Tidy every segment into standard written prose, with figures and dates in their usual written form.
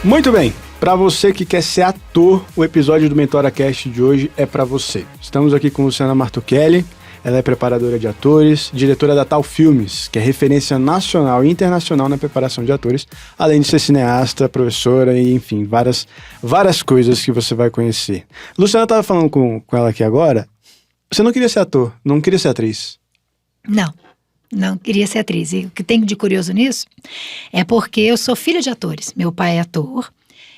Muito bem, para você que quer ser ator, o episódio do MentoraCast de hoje é para você. Estamos aqui com Luciana Martuchelli, ela é preparadora de atores, diretora da Tal Filmes, que é referência nacional e internacional na preparação de atores, além de ser cineasta, professora e, enfim, várias coisas que você vai conhecer. Luciana estava falando com ela aqui agora, você não queria ser ator, não queria ser atriz? Não queria ser atriz. E o que tem de curioso nisso é porque eu sou filha de atores. Meu pai é ator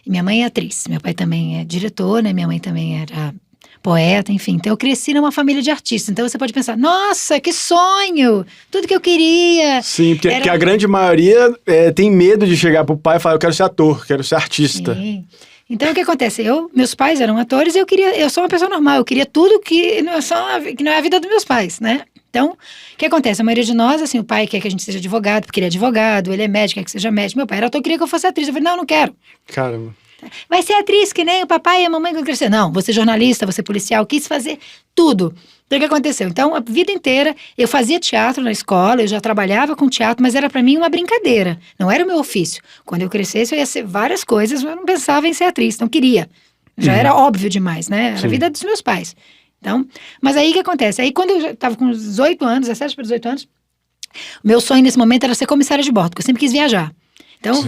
e minha mãe é atriz. Meu pai também é diretor, né? Minha mãe também era poeta, enfim. Então eu cresci numa família de artistas. Então você pode pensar, nossa, que sonho! Tudo que eu queria. Sim, porque a grande maioria tem medo de chegar pro pai e falar, eu quero ser ator, quero ser artista. Sim. Então o que acontece? Meus pais eram atores e eu sou uma pessoa normal. Eu queria tudo que não é a vida dos meus pais, né? Então, o que acontece? A maioria de nós, assim, o pai quer que a gente seja advogado, porque ele é advogado, ele é médico, quer que seja médico. Meu pai era ator, queria que eu fosse atriz. Eu falei, não quero. Caramba. Vai ser atriz, que nem o papai e a mamãe quando crescer. Não, vou ser jornalista, vou ser policial, quis fazer tudo. Então, o que aconteceu? Então, a vida inteira, eu fazia teatro na escola, eu já trabalhava com teatro, mas era pra mim uma brincadeira. Não era o meu ofício. Quando eu crescesse, eu ia ser várias coisas, mas eu não pensava em ser atriz, não queria. Já era óbvio demais, né? Era a vida dos meus pais. Então, mas aí o que acontece? Aí quando eu já estava com 18 anos, 17 para 18 anos, meu sonho nesse momento era ser comissária de bordo, porque eu sempre quis viajar. Então,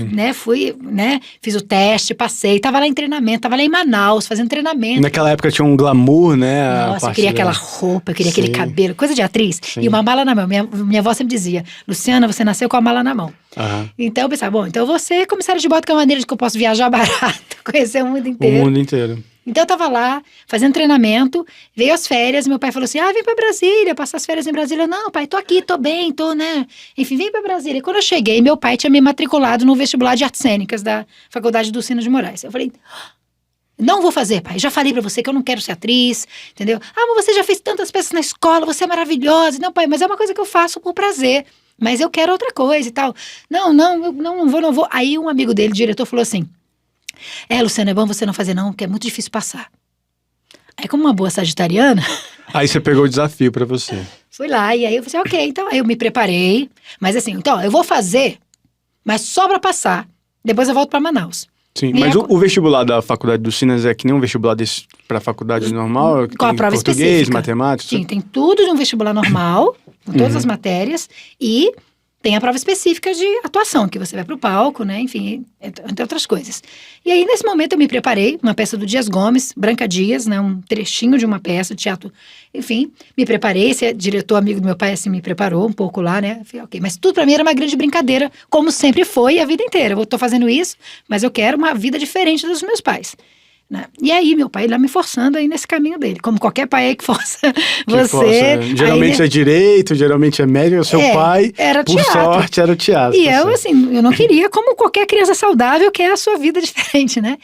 fiz o teste, passei, tava lá em treinamento, tava lá em Manaus, fazendo treinamento. Naquela época tinha um glamour, né? Nossa, eu queria aquela roupa, eu queria aquele cabelo, coisa de atriz. Sim. E uma mala na mão. Minha avó sempre dizia, Luciana, você nasceu com a mala na mão. Uhum. Então eu pensava, bom, então eu vou ser comissária de bordo, que é uma maneira de que eu posso viajar barato, conhecer o mundo inteiro. O mundo inteiro. Então eu tava lá, fazendo treinamento, veio as férias, meu pai falou assim, vem pra Brasília, passar as férias em Brasília. Não, pai, tô aqui, tô bem, né? Enfim, vem pra Brasília. E quando eu cheguei, meu pai tinha me matriculado no vestibular de artes cênicas da Faculdade do Cino de Moraes. Eu falei, não vou fazer, pai, já falei pra você que eu não quero ser atriz, entendeu? Mas você já fez tantas peças na escola, você é maravilhosa. Não, pai, mas é uma coisa que eu faço por prazer, mas eu quero outra coisa e tal. Não vou. Aí um amigo dele, diretor, falou assim, Luciana, é bom você não fazer não, porque é muito difícil passar. Aí como uma boa sagitariana... Aí você pegou o desafio pra você. Fui lá, e aí eu falei, ok, então aí eu me preparei. Mas assim, então, eu vou fazer, mas só pra passar. Depois eu volto pra Manaus. Sim, mas o vestibular da Faculdade do Sinas é que nem um vestibular desse pra faculdade normal? Com a prova português, específica. Matemática? Sim, tem tudo de um vestibular normal, com todas as matérias, e... tem a prova específica de atuação, que você vai pro palco, né? Enfim, entre outras coisas. E aí, nesse momento, eu me preparei, uma peça do Dias Gomes, Branca Dias, né? Um trechinho de uma peça de teatro. Enfim, me preparei, esse diretor amigo do meu pai, assim, me preparou um pouco lá, né? Falei, ok, mas tudo pra mim era uma grande brincadeira, como sempre foi a vida inteira. Eu tô fazendo isso, mas eu quero uma vida diferente dos meus pais. Né? E aí, meu pai lá me forçando aí nesse caminho dele, como qualquer pai aí que força você. Geralmente é direito, geralmente é médico, o seu pai, era por teatro. sorte, era o teatro. E eu, assim, eu não queria, como qualquer criança saudável, quer a sua vida diferente, né?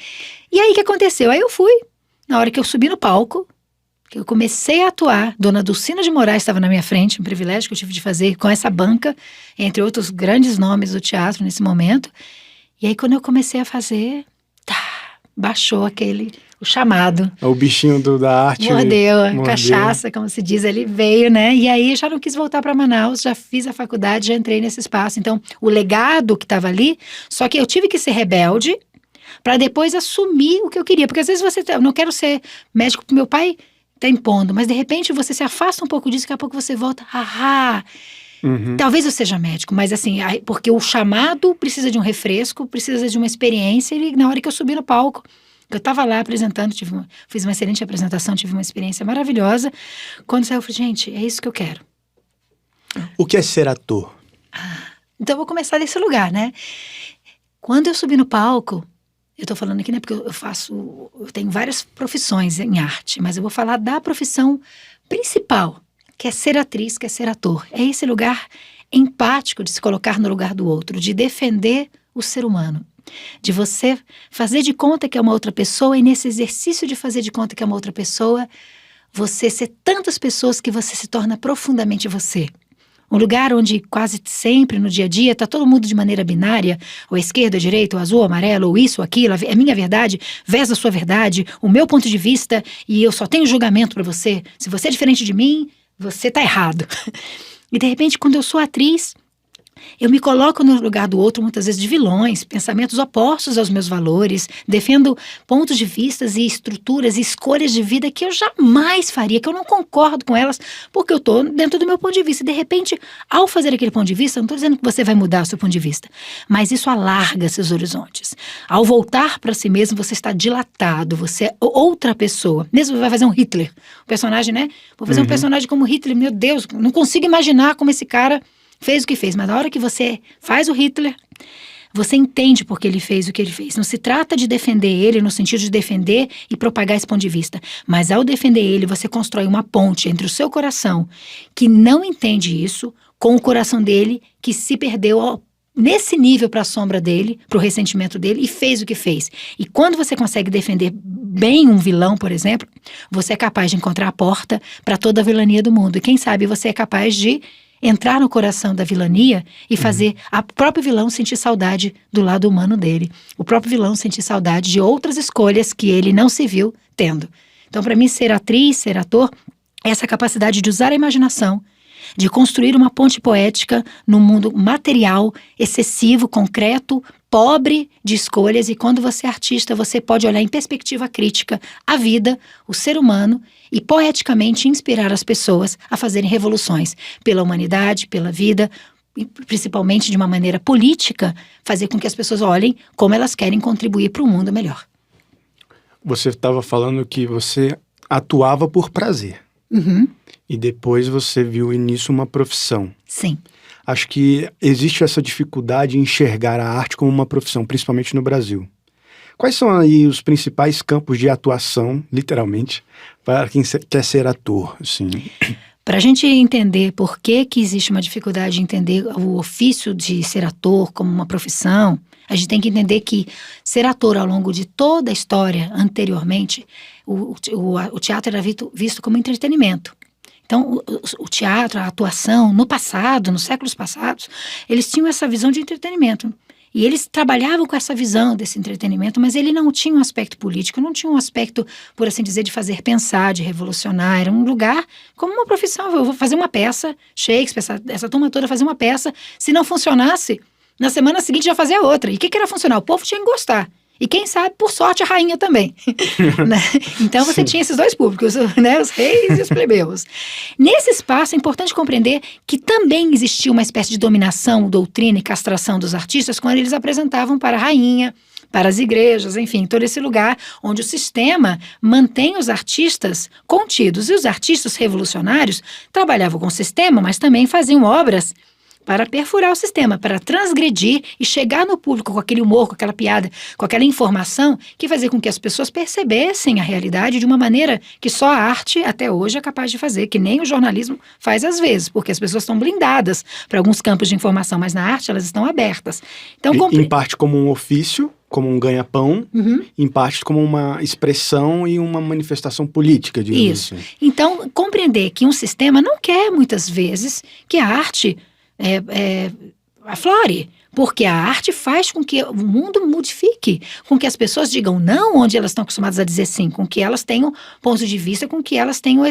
E aí, o que aconteceu? Aí eu fui, na hora que eu subi no palco, que eu comecei a atuar, Dona Dulcina de Moraes estava na minha frente, um privilégio que eu tive de fazer com essa banca, entre outros grandes nomes do teatro nesse momento. E aí, quando eu comecei a fazer... baixou o chamado. O bichinho da arte. Mordeu, a cachaça, como se diz, ele veio, né? E aí já não quis voltar para Manaus, já fiz a faculdade, já entrei nesse espaço. Então, o legado que estava ali, só que eu tive que ser rebelde para depois assumir o que eu queria. Porque às vezes eu não quero ser médico, porque meu pai tá impondo, mas de repente você se afasta um pouco disso, daqui a pouco você volta, Talvez eu seja médico, mas assim, porque o chamado precisa de um refresco, precisa de uma experiência, e na hora que eu subi no palco, eu estava lá apresentando, fiz uma excelente apresentação, tive uma experiência maravilhosa. Quando saiu, eu falei, gente, é isso que eu quero. O que é ser ator? Então eu vou começar desse lugar, né? Quando eu subi no palco, eu tô falando aqui, né, porque eu tenho várias profissões em arte, mas eu vou falar da profissão principal, que é ser atriz, que é ser ator. É esse lugar empático de se colocar no lugar do outro, de defender o ser humano. De você fazer de conta que é uma outra pessoa, e nesse exercício de fazer de conta que é uma outra pessoa, você ser tantas pessoas que você se torna profundamente você. Um lugar onde quase sempre no dia a dia está todo mundo de maneira binária, ou esquerda, ou direita, ou azul, ou amarelo, ou isso, ou aquilo, é minha verdade, vez a sua verdade, o meu ponto de vista, e eu só tenho julgamento para você. Se você é diferente de mim, você tá errado. E de repente, quando eu sou atriz, eu me coloco no lugar do outro, muitas vezes de vilões, pensamentos opostos aos meus valores, defendo pontos de vista e estruturas e escolhas de vida que eu jamais faria, que eu não concordo com elas, porque eu estou dentro do meu ponto de vista. E de repente, ao fazer aquele ponto de vista, eu não estou dizendo que você vai mudar o seu ponto de vista, mas isso alarga seus horizontes. Ao voltar para si mesmo, você está dilatado, você é outra pessoa. Mesmo vai fazer um Hitler, um personagem, né? Vou fazer um personagem como Hitler, meu Deus, não consigo imaginar como esse cara fez o que fez, mas na hora que você faz o Hitler, você entende por que ele fez o que ele fez. Não se trata de defender ele no sentido de defender e propagar esse ponto de vista, mas ao defender ele, você constrói uma ponte entre o seu coração, que não entende isso, com o coração dele, que se perdeu nesse nível para a sombra dele, para o ressentimento dele, e fez o que fez. E quando você consegue defender bem um vilão, por exemplo, você é capaz de encontrar a porta para toda a vilania do mundo. E quem sabe você é capaz de entrar no coração da vilania e fazer o próprio vilão sentir saudade do lado humano dele. O próprio vilão sentir saudade de outras escolhas que ele não se viu tendo. Então, para mim, ser atriz, ser ator, é essa capacidade de usar a imaginação, de construir uma ponte poética num mundo material, excessivo, concreto, pobre de escolhas. E quando você é artista, você pode olhar em perspectiva crítica a vida, o ser humano, e poeticamente inspirar as pessoas a fazerem revoluções pela humanidade, pela vida, e principalmente de uma maneira política, fazer com que as pessoas olhem como elas querem contribuir para um mundo melhor. Você estava falando que você atuava por prazer. E depois você viu nisso uma profissão. Sim. Acho que existe essa dificuldade em enxergar a arte como uma profissão, principalmente no Brasil. Quais são aí os principais campos de atuação, literalmente, para quem quer ser ator, assim? Para a gente entender por que existe uma dificuldade de entender o ofício de ser ator como uma profissão, a gente tem que entender que ser ator ao longo de toda a história anteriormente, o teatro era visto como entretenimento. Então, o teatro, a atuação, no passado, nos séculos passados, eles tinham essa visão de entretenimento. E eles trabalhavam com essa visão desse entretenimento, mas ele não tinha um aspecto político, não tinha um aspecto, por assim dizer, de fazer pensar, de revolucionar. Era um lugar como uma profissão. Eu vou fazer uma peça, Shakespeare, essa turma toda fazer uma peça. Se não funcionasse, na semana seguinte já fazia outra. E o que era funcionar? O povo tinha que gostar. E quem sabe, por sorte, a rainha também. Né? Então você tinha esses dois públicos, né? Os reis e os plebeus. Nesse espaço é importante compreender que também existia uma espécie de dominação, doutrina e castração dos artistas quando eles apresentavam para a rainha, para as igrejas, enfim, todo esse lugar onde o sistema mantém os artistas contidos. E os artistas revolucionários trabalhavam com o sistema, mas também faziam obras para perfurar o sistema, para transgredir e chegar no público com aquele humor, com aquela piada, com aquela informação que fazia com que as pessoas percebessem a realidade de uma maneira que só a arte até hoje é capaz de fazer, que nem o jornalismo faz às vezes, porque as pessoas estão blindadas para alguns campos de informação, mas na arte elas estão abertas. Então, em parte como um ofício, como um ganha-pão, em parte como uma expressão e uma manifestação política, digamos isso. assim. Então, compreender que um sistema não quer muitas vezes que a arte aflore, porque a arte faz com que o mundo modifique, com que as pessoas digam não onde elas estão acostumadas a dizer sim, com que elas tenham pontos de vista, com que elas tenham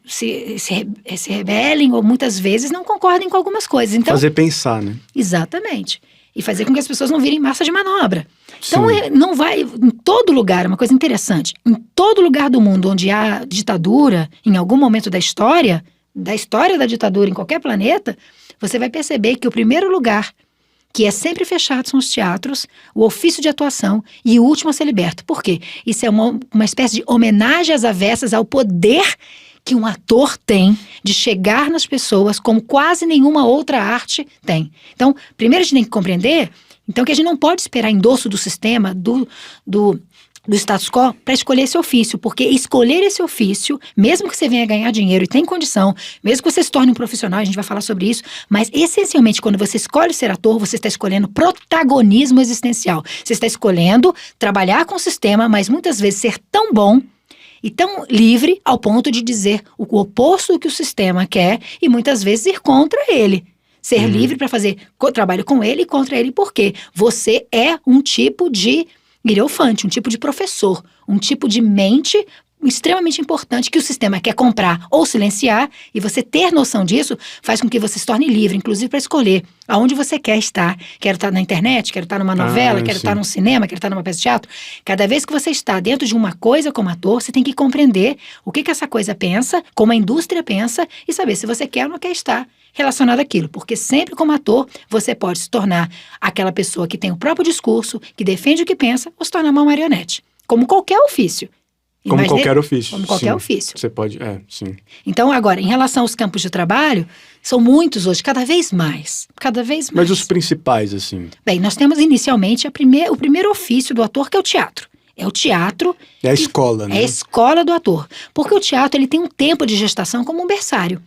se rebelem ou muitas vezes não concordem com algumas coisas. Então, fazer pensar, né? Exatamente. E fazer com que as pessoas não virem massa de manobra. Então, não vai, em todo lugar, uma coisa interessante, em todo lugar do mundo onde há ditadura, em algum momento da história da ditadura em qualquer planeta, você vai perceber que o primeiro lugar que é sempre fechado são os teatros, o ofício de atuação e o último a ser liberto. Por quê? Isso é uma espécie de homenagem às avessas ao poder que um ator tem de chegar nas pessoas como quase nenhuma outra arte tem. Então, primeiro a gente tem que compreender que a gente não pode esperar endosso do sistema, do status quo para escolher esse ofício, porque escolher esse ofício, mesmo que você venha ganhar dinheiro e tem condição, mesmo que você se torne um profissional, a gente vai falar sobre isso, mas essencialmente quando você escolhe ser ator, você está escolhendo protagonismo existencial. Você está escolhendo trabalhar com o sistema, mas muitas vezes ser tão bom e tão livre ao ponto de dizer o oposto do que o sistema quer e muitas vezes ir contra ele. Ser livre para fazer trabalho com ele e contra ele, porque você é um tipo de hierophante, um tipo de professor, um tipo de mente extremamente importante que o sistema quer comprar ou silenciar, e você ter noção disso faz com que você se torne livre, inclusive para escolher aonde você quer estar. Quero estar na internet, quero estar numa novela, quero estar num cinema, quero estar numa peça de teatro. Cada vez que você está dentro de uma coisa como ator, você tem que compreender o que essa coisa pensa, como a indústria pensa, e saber se você quer ou não quer estar relacionado àquilo. Porque sempre como ator, você pode se tornar aquela pessoa que tem o próprio discurso, que defende o que pensa, ou se tornar uma marionete. Como qualquer ofício. Como qualquer ofício. Como qualquer ofício. Você pode, sim. Então, agora, em relação aos campos de trabalho, são muitos hoje, cada vez mais. Mas os principais, assim? Bem, nós temos inicialmente o primeiro ofício do ator, que é o teatro. É o teatro... É a escola, né? É a escola do ator. Porque o teatro, ele tem um tempo de gestação como um berçário.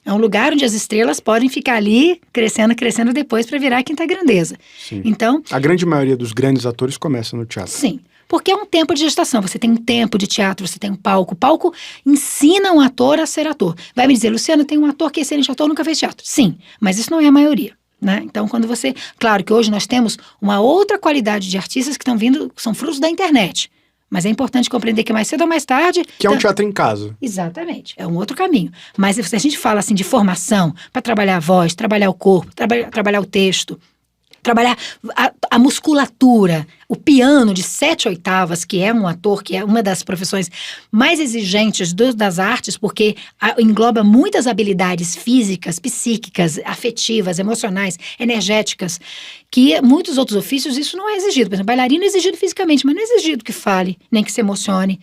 É um lugar onde as estrelas podem ficar ali, crescendo, crescendo depois para virar a quinta grandeza. Sim. Então... A grande maioria dos grandes atores começa no teatro. Sim. Porque é um tempo de gestação, você tem um tempo de teatro, você tem um palco. O palco ensina um ator a ser ator. Vai me dizer, Luciana, tem um ator que é excelente ator, nunca fez teatro. Sim, mas isso não é a maioria, né? Então, quando você... Claro que hoje nós temos uma outra qualidade de artistas que estão vindo, são frutos da internet. Mas é importante compreender que mais cedo ou mais tarde... Que é um teatro em casa. Exatamente, é um outro caminho. Mas se a gente fala assim de formação, para trabalhar a voz, trabalhar o corpo, trabalhar o texto... Trabalhar a musculatura, o piano de 7 oitavas, que é um ator, que é uma das profissões mais exigentes das artes, porque engloba muitas habilidades físicas, psíquicas, afetivas, emocionais, energéticas, que muitos outros ofícios isso não é exigido. Por exemplo, bailarino é exigido fisicamente, mas não é exigido que fale, nem que se emocione.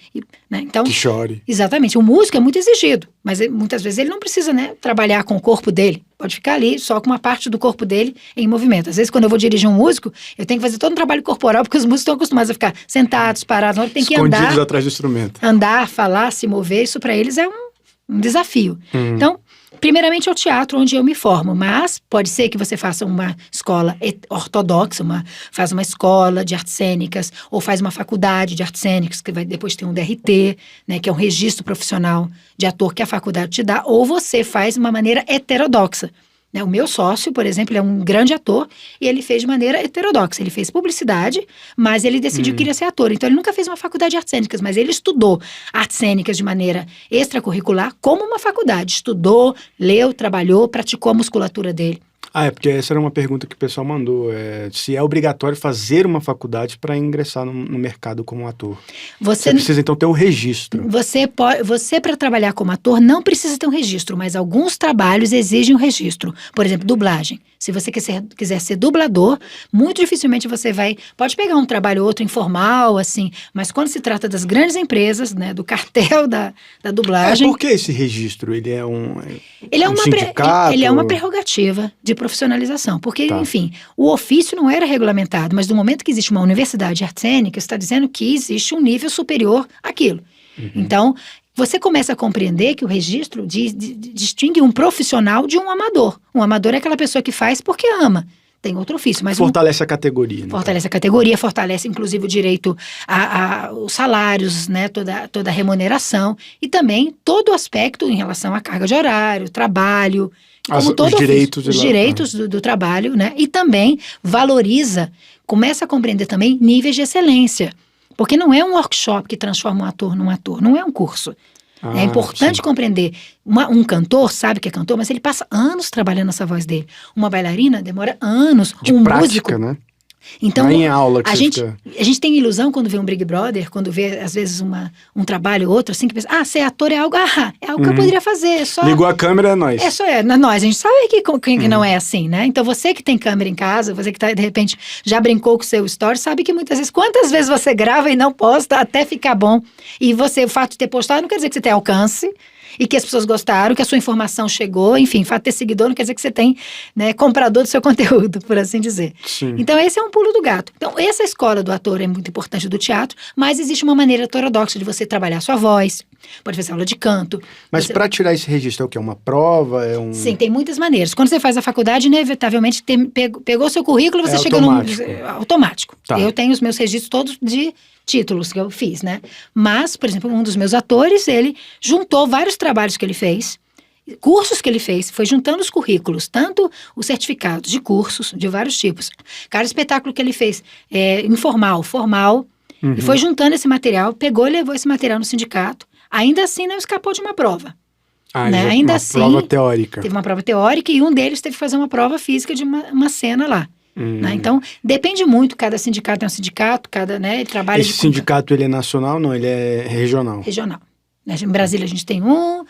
Né? Então, que chore. Exatamente. O músico é muito exigido, mas muitas vezes ele não precisa, né, trabalhar com o corpo dele. Pode ficar ali só com uma parte do corpo dele em movimento. Às vezes, quando eu vou dirigir um músico, eu tenho que fazer todo um trabalho corporal, porque os músicos estão acostumados a ficar sentados, parados, tem que andar. Escondidos atrás do instrumento. Andar, falar, se mover, isso para eles é um desafio. Então, primeiramente é o teatro onde eu me formo, mas pode ser que você faça uma escola ortodoxa, faz uma escola de artes cênicas, ou faz uma faculdade de artes cênicas, que vai depois ter um DRT, né, que é um registro profissional de ator que a faculdade te dá, ou você faz de uma maneira heterodoxa. Né? O meu sócio, por exemplo, ele é um grande ator e ele fez de maneira heterodoxa. Ele fez publicidade, mas ele decidiu que queria ser ator. Então, ele nunca fez uma faculdade de artes cênicas, mas ele estudou artes cênicas de maneira extracurricular como uma faculdade. Estudou, leu, trabalhou, praticou a musculatura dele. É porque essa era uma pergunta que o pessoal mandou. Se é obrigatório fazer uma faculdade para ingressar no mercado como ator. Você precisa, então, ter um registro. Você para trabalhar como ator, não precisa ter um registro, mas alguns trabalhos exigem um registro. Por exemplo, dublagem. Se você quiser ser dublador, muito dificilmente você pode pegar um trabalho ou outro informal, assim, mas quando se trata das grandes empresas, né, do cartel da dublagem... Por que esse registro? Ele é sindicato? Ele é uma prerrogativa de profissionalização, porque, enfim, o ofício não era regulamentado, mas no momento que existe uma universidade de artes cênicas, está dizendo que existe um nível superior àquilo. Então, você começa a compreender que o registro distingue um profissional de um amador. Um amador é aquela pessoa que faz porque ama. Tem outro ofício, mas... Fortalece a categoria. Né? Fortalece a categoria, fortalece inclusive o direito aos salários, né, toda a remuneração e também todo o aspecto em relação à carga de horário, trabalho, como todo os direitos do trabalho, né, e também valoriza, começa a compreender também níveis de excelência, porque não é um workshop que transforma um ator num ator, não é um curso. É importante compreender. Um cantor sabe que é cantor, mas ele passa anos trabalhando essa voz dele. Uma bailarina demora anos. De prática, músico, né? Então, não é em aula que a gente tem ilusão quando vê um Big Brother, quando vê, às vezes, um trabalho ou outro, assim, que pensa, ser ator é algo que eu poderia fazer. Ligou a câmera, é nós. É nós. A gente sabe que não é assim, né? Então, você que tem câmera em casa, você que de repente, já brincou com o seu story, sabe que muitas vezes, quantas vezes você grava e não posta até ficar bom. E o fato de ter postado não quer dizer que você tem alcance, e que as pessoas gostaram, que a sua informação chegou, enfim, o fato de ter seguidor não quer dizer que você tem, né, comprador do seu conteúdo, por assim dizer. Sim. Então, esse é um pulo do gato. Então, essa escola do ator é muito importante do teatro, mas existe uma maneira heterodoxa de você trabalhar a sua voz, pode fazer aula de canto. Mas para tirar esse registro, é o quê? Uma prova? Sim, tem muitas maneiras. Quando você faz a faculdade, inevitavelmente, pegou seu currículo, você chega automático. Tá. Eu tenho os meus registros todos de títulos que eu fiz, né? Mas, por exemplo, um dos meus atores, ele juntou vários trabalhos que ele fez, cursos que ele fez, foi juntando os currículos, tanto os certificados de cursos, de vários tipos. Cada espetáculo que ele fez, informal, formal, e foi juntando esse material, pegou e levou esse material no sindicato, ainda assim não escapou de uma prova. Ah, né? já Ainda uma assim, prova teórica. teve uma prova teórica e um deles teve que fazer uma prova física de uma cena lá. Né? Então, depende muito, cada sindicato é um sindicato, né, ele trabalha Esse sindicato, ele é nacional? Não, ele é regional. Regional. Né? Em Brasília a gente tem um,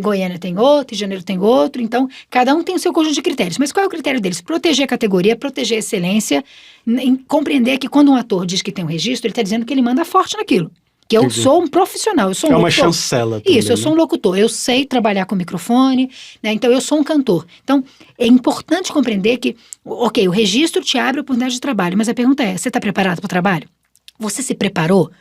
Goiânia tem outro, em Janeiro tem outro, então cada um tem o seu conjunto de critérios. Mas qual é o critério deles? Proteger a categoria, proteger a excelência, compreender que quando um ator diz que tem um registro, ele está dizendo que ele manda forte naquilo. Que eu sou um profissional, eu sou um locutor. locutor. É uma chancela também, Isso, eu sou um locutor, eu sei trabalhar com microfone, né? Então eu sou um cantor. Então é importante compreender que, ok, o registro te abre a oportunidade de trabalho, mas a pergunta é, você está preparado para o trabalho? Você se preparou?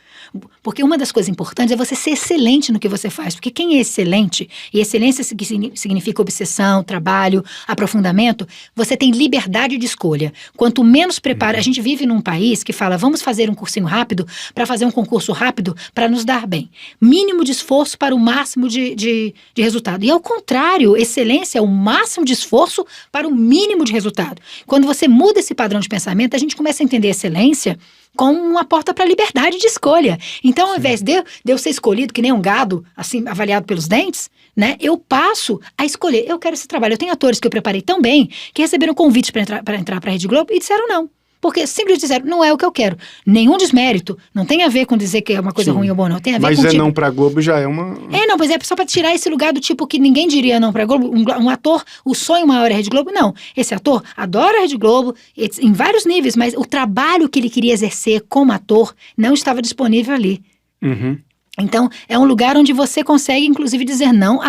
Porque uma das coisas importantes é você ser excelente no que você faz. Porque quem é excelente, e excelência significa obsessão, trabalho, aprofundamento, você tem liberdade de escolha. Quanto menos preparo, a gente vive num país que fala, vamos fazer um cursinho rápido para fazer um concurso rápido para nos dar bem. Mínimo de esforço para o máximo de resultado. E ao contrário, excelência é o máximo de esforço para o mínimo de resultado. Quando você muda esse padrão de pensamento, a gente começa a entender excelência como uma porta para a liberdade de escolha. Então, ao invés de eu ser escolhido que nem um gado, assim, avaliado pelos dentes, né, eu passo a escolher. Eu quero esse trabalho. Eu tenho atores que eu preparei tão bem que receberam convite para entrar para a Rede Globo e disseram não. Porque simplesmente disseram, não é o que eu quero. Nenhum desmérito. Não tem a ver com dizer que é uma coisa ruim ou boa, não. Tem a ver mas com não pra Globo já é uma... não, pois é só pra tirar esse lugar do tipo que ninguém diria não pra Globo. Um ator, o sonho maior é a Rede Globo. Não, esse ator adora a Rede Globo em vários níveis, mas o trabalho que ele queria exercer como ator não estava disponível ali. Uhum. Então, é um lugar onde você consegue, inclusive, dizer não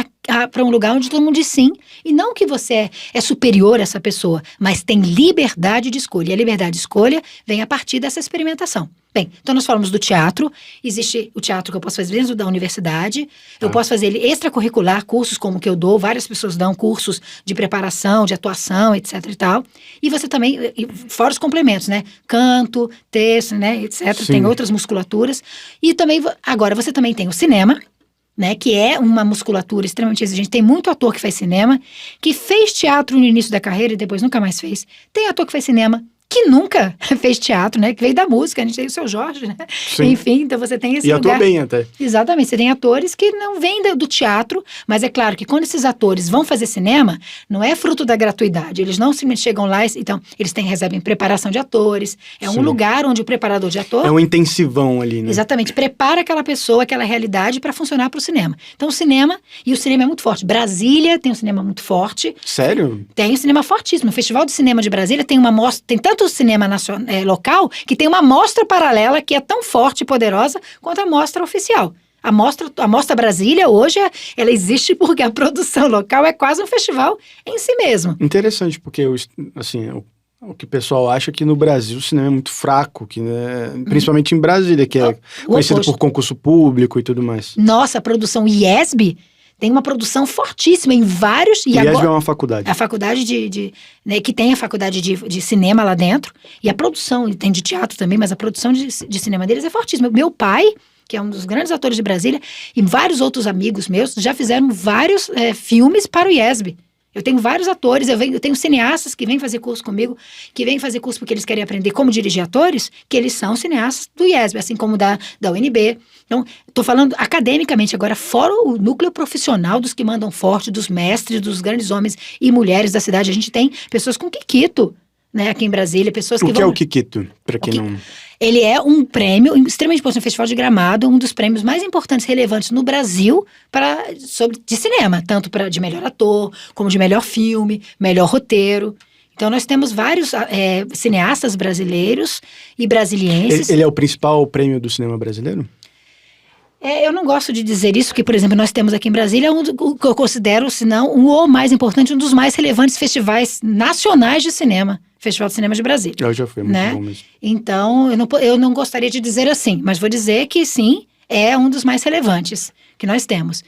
para um lugar onde todo mundo diz sim. E não que você é superior a essa pessoa, mas tem liberdade de escolha. E a liberdade de escolha vem a partir dessa experimentação. Bem, então nós falamos do teatro. Existe o teatro que eu posso fazer dentro da universidade. Eu posso fazer ele extracurricular, cursos como o que eu dou. Várias pessoas dão cursos de preparação, de atuação, etc e tal. E você também, fora os complementos, né? Canto, texto, né, etc. Sim. Tem outras musculaturas. E também, agora, você também tem o cinema, né, que é uma musculatura extremamente exigente. Tem muito ator que faz cinema, que fez teatro no início da carreira e depois nunca mais fez. Tem ator que faz cinema que nunca fez teatro, né? Que veio da música, a gente tem o Seu Jorge, né? Sim. Enfim, então você tem esse lugar... E atua bem até. Exatamente, você tem atores que não vêm do teatro, mas é claro que quando esses atores vão fazer cinema, não é fruto da gratuidade, eles não simplesmente chegam lá, então eles recebem preparação de atores, é um lugar onde o preparador de ator... É um intensivão ali, né? Exatamente, prepara aquela pessoa, aquela realidade para funcionar para o cinema. Então o cinema é muito forte. Brasília tem um cinema muito forte. Sério? Tem um cinema fortíssimo. O Festival de Cinema de Brasília tem uma mostra, tem tanto cinema local que tem uma mostra paralela que é tão forte e poderosa quanto a mostra oficial. A Mostra Brasília hoje, ela existe porque a produção local é quase um festival em si mesmo. Interessante, porque assim, o que o pessoal acha que no Brasil o cinema é muito fraco, que, né, principalmente em Brasília, que é conhecido por concurso público e tudo mais. Nossa, a produção IESB tem uma produção fortíssima em vários... IESB é uma faculdade. A faculdade né, que tem a faculdade de cinema lá dentro. E a produção, tem de teatro também, mas a produção de cinema deles é fortíssima. Meu pai, que é um dos grandes atores de Brasília, e vários outros amigos meus já fizeram vários filmes para o IESB. Eu tenho vários atores, eu tenho cineastas que vêm fazer curso comigo, que vêm fazer curso porque eles querem aprender como dirigir atores, que eles são cineastas do IESB, assim como da UNB. Então, estou falando academicamente agora, fora o núcleo profissional dos que mandam forte, dos mestres, dos grandes homens e mulheres da cidade. A gente tem pessoas com Kikito, né, aqui em Brasília, pessoas que vão... O que é o Kikito, para quem não... Ele é um prêmio extremamente importante no Festival de Gramado, um dos prêmios mais importantes e relevantes no Brasil de cinema, tanto de melhor ator, como de melhor filme, melhor roteiro. Então nós temos vários cineastas brasileiros e brasilienses. Ele é o principal prêmio do cinema brasileiro? Eu não gosto de dizer isso, porque, por exemplo, nós temos aqui em Brasília o que eu considero, se não, o mais importante, um dos mais relevantes festivais nacionais de cinema. Festival de Cinema de Brasília. Eu já fui, é muito bom mesmo. Então, eu não gostaria de dizer assim, mas vou dizer que sim, é um dos mais relevantes que nós temos.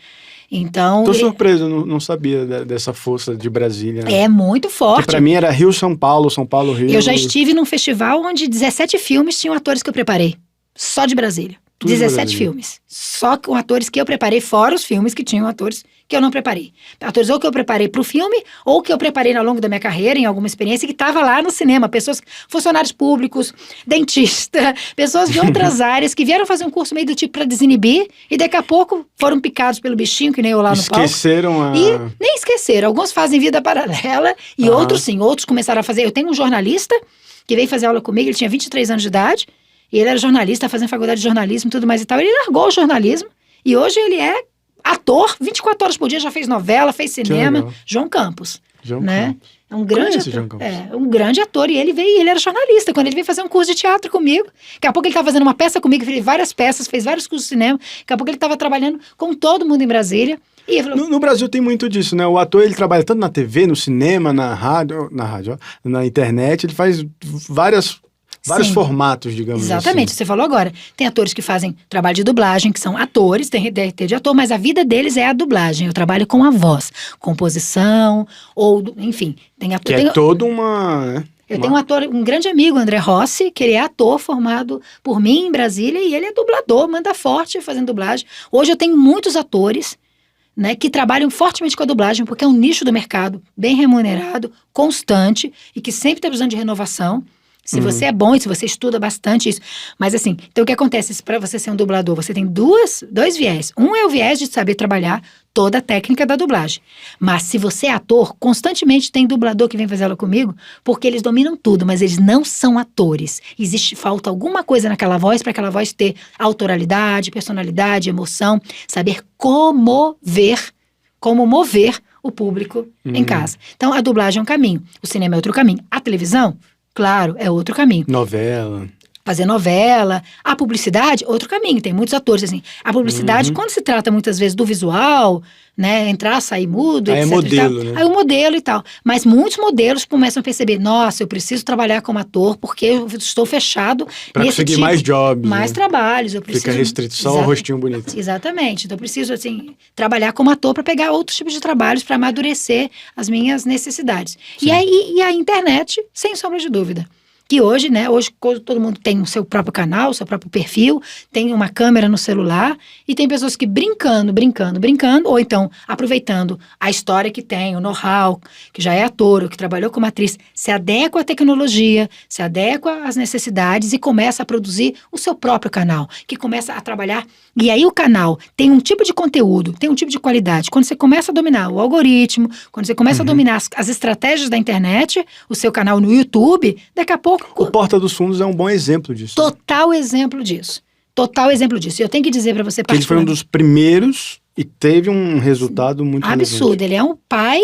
Então... Tô surpreso, não sabia dessa força de Brasília. Né? É muito forte. Porque pra mim era Rio, São Paulo, São Paulo, Rio... Eu já estive num festival onde 17 filmes tinham atores que eu preparei, só de Brasília. 17 filmes. Só com atores que eu preparei, fora os filmes que tinham atores que eu não preparei. Atores ou que eu preparei para o filme, ou que eu preparei ao longo da minha carreira, em alguma experiência, que estava lá no cinema. Pessoas, funcionários públicos, dentista, pessoas de outras áreas que vieram fazer um curso meio do tipo para desinibir e daqui a pouco foram picados pelo bichinho, que nem eu lá no palco. Esqueceram E nem esqueceram. Alguns fazem vida paralela e outros sim. Outros começaram a fazer. Eu tenho um jornalista que veio fazer aula comigo, ele tinha 23 anos de idade, e ele era jornalista, fazendo faculdade de jornalismo e tudo mais e tal. Ele largou o jornalismo e hoje ele é ator, 24 horas por dia, já fez novela, fez cinema. João Campos. Né? Campos. É um grande ator. Um grande ator. E ele veio, ele era jornalista. Quando ele veio fazer um curso de teatro comigo, daqui a pouco ele estava fazendo uma peça comigo, fez várias peças, fez vários cursos de cinema. Daqui a pouco ele estava trabalhando com todo mundo em Brasília. E falou, no Brasil tem muito disso, né? O ator, ele trabalha tanto na TV, no cinema, na rádio, na internet, ele faz vários formatos, digamos assim. Exatamente, você falou agora. Tem atores que fazem trabalho de dublagem, que são atores, tem DRT de ator, mas a vida deles é a dublagem. Eu trabalho com a voz, composição, ou, enfim. Tem ator, que é toda uma... Eu tenho um ator, um grande amigo, André Rossi, que ele é ator formado por mim em Brasília, e ele é dublador, manda forte fazendo dublagem. Hoje eu tenho muitos atores, né, que trabalham fortemente com a dublagem, porque é um nicho do mercado bem remunerado, constante, e que sempre está precisando de renovação. Se você é bom e se você estuda bastante isso. Mas assim, então o que acontece? Para você ser um dublador, você tem dois viés. Um é o viés de saber trabalhar toda a técnica da dublagem. Mas se você é ator, constantemente tem dublador que vem fazer aula comigo, porque eles dominam tudo, mas eles não são atores. Falta alguma coisa naquela voz para aquela voz ter autoralidade, personalidade, emoção, saber como mover o público em casa. Então a dublagem é um caminho, o cinema é outro caminho. A televisão, claro, é outro caminho. Novela. Fazer novela. A publicidade, outro caminho. Tem muitos atores, assim. A publicidade, quando se trata muitas vezes do visual, né? Entrar, sair mudo, aí etc. É modelo, né? Aí o modelo e tal. Mas muitos modelos começam a perceber, nossa, eu preciso trabalhar como ator porque eu estou fechado pra nesse conseguir tipo, mais jobs. Mais trabalhos. Eu preciso, fica restrito só o rostinho bonito. Exatamente. Então eu preciso, assim, trabalhar como ator para pegar outros tipos de trabalhos para amadurecer as minhas necessidades. E a internet, sem sombra de dúvida. Que hoje, né, todo mundo tem o seu próprio canal, o seu próprio perfil, tem uma câmera no celular e tem pessoas que brincando, ou então aproveitando a história que tem, o know-how, que já é ator, ou que trabalhou como atriz, se adequa à tecnologia, se adequa às necessidades e começa a produzir o seu próprio canal, que começa a trabalhar. E aí o canal tem um tipo de conteúdo, tem um tipo de qualidade. Quando você começa a dominar o algoritmo, quando você começa a dominar as estratégias da internet, o seu canal no YouTube, daqui a pouco... O Porta dos Fundos é um bom exemplo disso. Total exemplo disso. E eu tenho que dizer para você... Ele foi um dos primeiros e teve um resultado muito absurdo. Ele é um pai...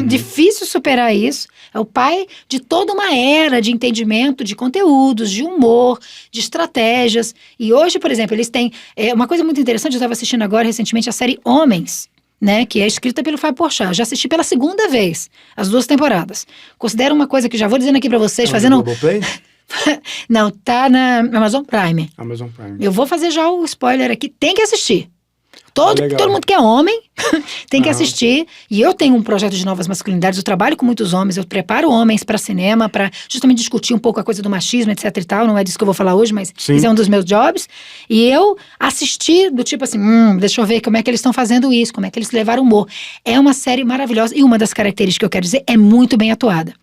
Difícil superar isso. É o pai de toda uma era de entendimento de conteúdos, de humor, de estratégias. E hoje, por exemplo, eles têm... uma coisa muito interessante, eu estava assistindo agora recentemente a série Homens, né, que é escrita pelo Fábio Porchat. Já assisti pela segunda vez, as 2 temporadas. Considero uma coisa que já vou dizendo aqui pra vocês, fazendo... Não, tá na Amazon Prime. Eu vou fazer já o spoiler aqui, tem que assistir. Todo mundo que é homem tem que assistir. E eu tenho um projeto de novas masculinidades, eu trabalho com muitos homens, eu preparo homens para cinema, para justamente discutir um pouco a coisa do machismo, etc e tal. Não é disso que eu vou falar hoje, mas isso é um dos meus jobs. E eu assisti do tipo assim, deixa eu ver como é que eles estão fazendo isso, como é que eles levaram humor. É uma série maravilhosa e uma das características que eu quero dizer, é muito bem atuada.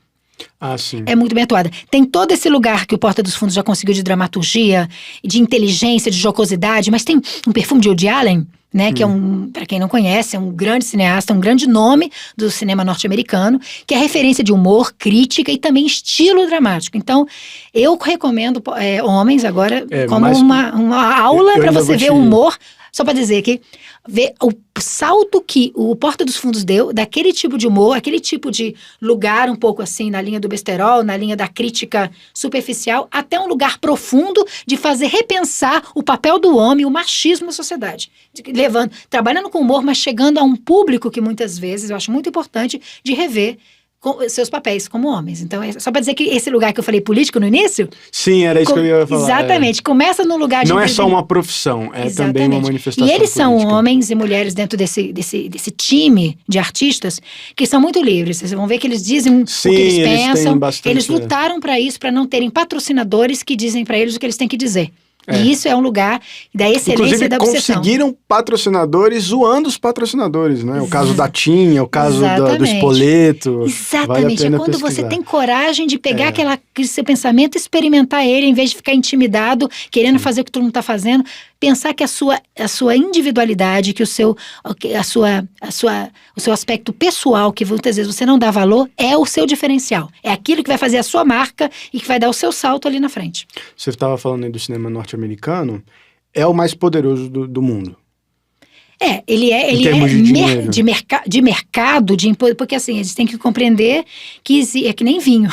Sim. É muito bem atuada. Tem todo esse lugar que o Porta dos Fundos já conseguiu de dramaturgia, de inteligência, de jocosidade, mas tem um perfume de Woody Allen, né, que é para quem não conhece, é um grande cineasta, um grande nome do cinema norte-americano, que é referência de humor, crítica e também estilo dramático. Então, eu recomendo Homens agora como uma aula para você ver o humor. Só para dizer que ver o salto que o Porta dos Fundos deu, daquele tipo de humor, aquele tipo de lugar um pouco assim, na linha do besterol, na linha da crítica superficial, até um lugar profundo de fazer repensar o papel do homem, o machismo na sociedade. Trabalhando com humor, mas chegando a um público que muitas vezes, eu acho muito importante, de rever seus papéis como homens. Então, só para dizer que esse lugar que eu falei político no início... Sim, era isso que eu ia falar. Exatamente. Começa no lugar de... Não é só uma profissão, é também uma manifestação política. E eles são política. homens e mulheres dentro desse time de artistas que são muito livres. Vocês vão ver que eles dizem o que eles pensam. Eles lutaram para isso, para não terem patrocinadores que dizem para eles o que eles têm que dizer. E isso é um lugar da excelência Inclusive, e da obsessão. conseguiram patrocinadores zoando os patrocinadores, né? O caso da Tinha, o caso do Spoleto. Exatamente. Vale a pena É quando pesquisar. você tem coragem de pegar aquele seu pensamento e experimentar ele, em vez de ficar intimidado, querendo fazer o que todo mundo está fazendo. Pensar que a sua individualidade, que o seu aspecto pessoal, que muitas vezes você não dá valor, é o seu diferencial. É aquilo que vai fazer a sua marca e que vai dar o seu salto ali na frente. Você estava falando aí do cinema norte-americano, é o mais poderoso do mundo. Ele é de mercado, porque assim, eles têm que compreender que é que nem vinho.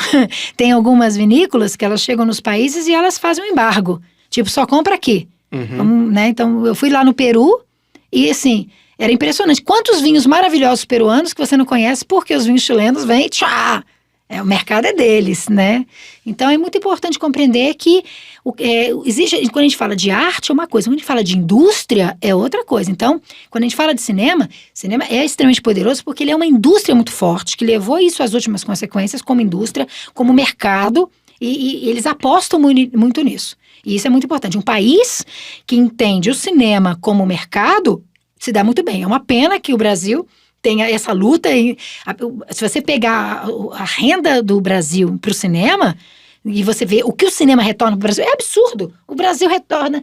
Tem algumas vinícolas que elas chegam nos países e elas fazem um embargo. Tipo, só compra aqui. Né? Então, eu fui lá no Peru e, assim, era impressionante. Quantos vinhos maravilhosos peruanos que você não conhece, porque os vinhos chilenos vêm, tchá! O mercado é deles, né? Então, é muito importante compreender que existe, quando a gente fala de arte é uma coisa, quando a gente fala de indústria é outra coisa. Então, quando a gente fala de cinema é extremamente poderoso porque ele é uma indústria muito forte, que levou isso às últimas consequências como indústria, como mercado, e eles apostam muito nisso. E isso é muito importante. Um país que entende o cinema como mercado se dá muito bem. É uma pena que o Brasil tenha essa luta. Se você pegar a renda do Brasil para o cinema e você vê o que o cinema retorna para o Brasil, é absurdo. O Brasil retorna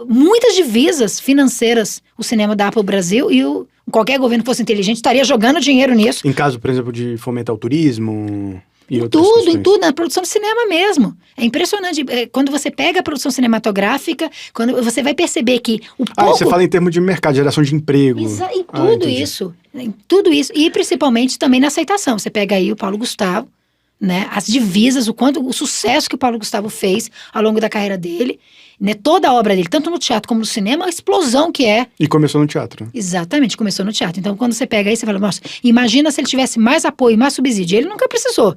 muitas divisas financeiras o cinema dá para o Brasil e qualquer governo que fosse inteligente estaria jogando dinheiro nisso. Em caso, por exemplo, de fomentar o turismo... Em tudo, na produção de cinema mesmo. É impressionante. Quando você pega a produção cinematográfica, quando você vai perceber que você fala em termos de mercado, geração de emprego. Em tudo isso. Em tudo isso. E principalmente também na aceitação. Você pega aí o Paulo Gustavo, né? As divisas, o sucesso que o Paulo Gustavo fez ao longo da carreira dele, né? Toda a obra dele, tanto no teatro como no cinema, a explosão que é. E começou no teatro. Exatamente, começou no teatro. Então, quando você pega aí, você fala, nossa, imagina se ele tivesse mais apoio, mais subsídio. Ele nunca precisou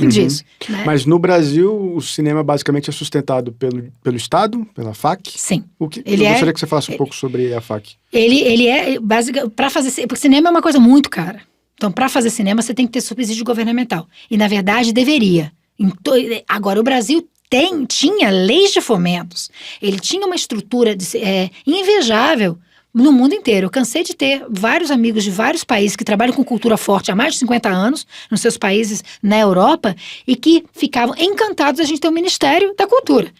disso. Né? Mas no Brasil, o cinema basicamente é sustentado pelo Estado, pela FAC? Sim. Eu gostaria que você falasse um pouco sobre a FAC. Ele é básico para fazer, porque cinema é uma coisa muito cara. Então, para fazer cinema, você tem que ter subsídio governamental. E, na verdade, deveria. Agora, o Brasil tinha leis de fomentos. Ele tinha uma estrutura invejável no mundo inteiro. Eu cansei de ter vários amigos de vários países que trabalham com cultura forte há mais de 50 anos, nos seus países na Europa, e que ficavam encantados de a gente ter um Ministério da Cultura.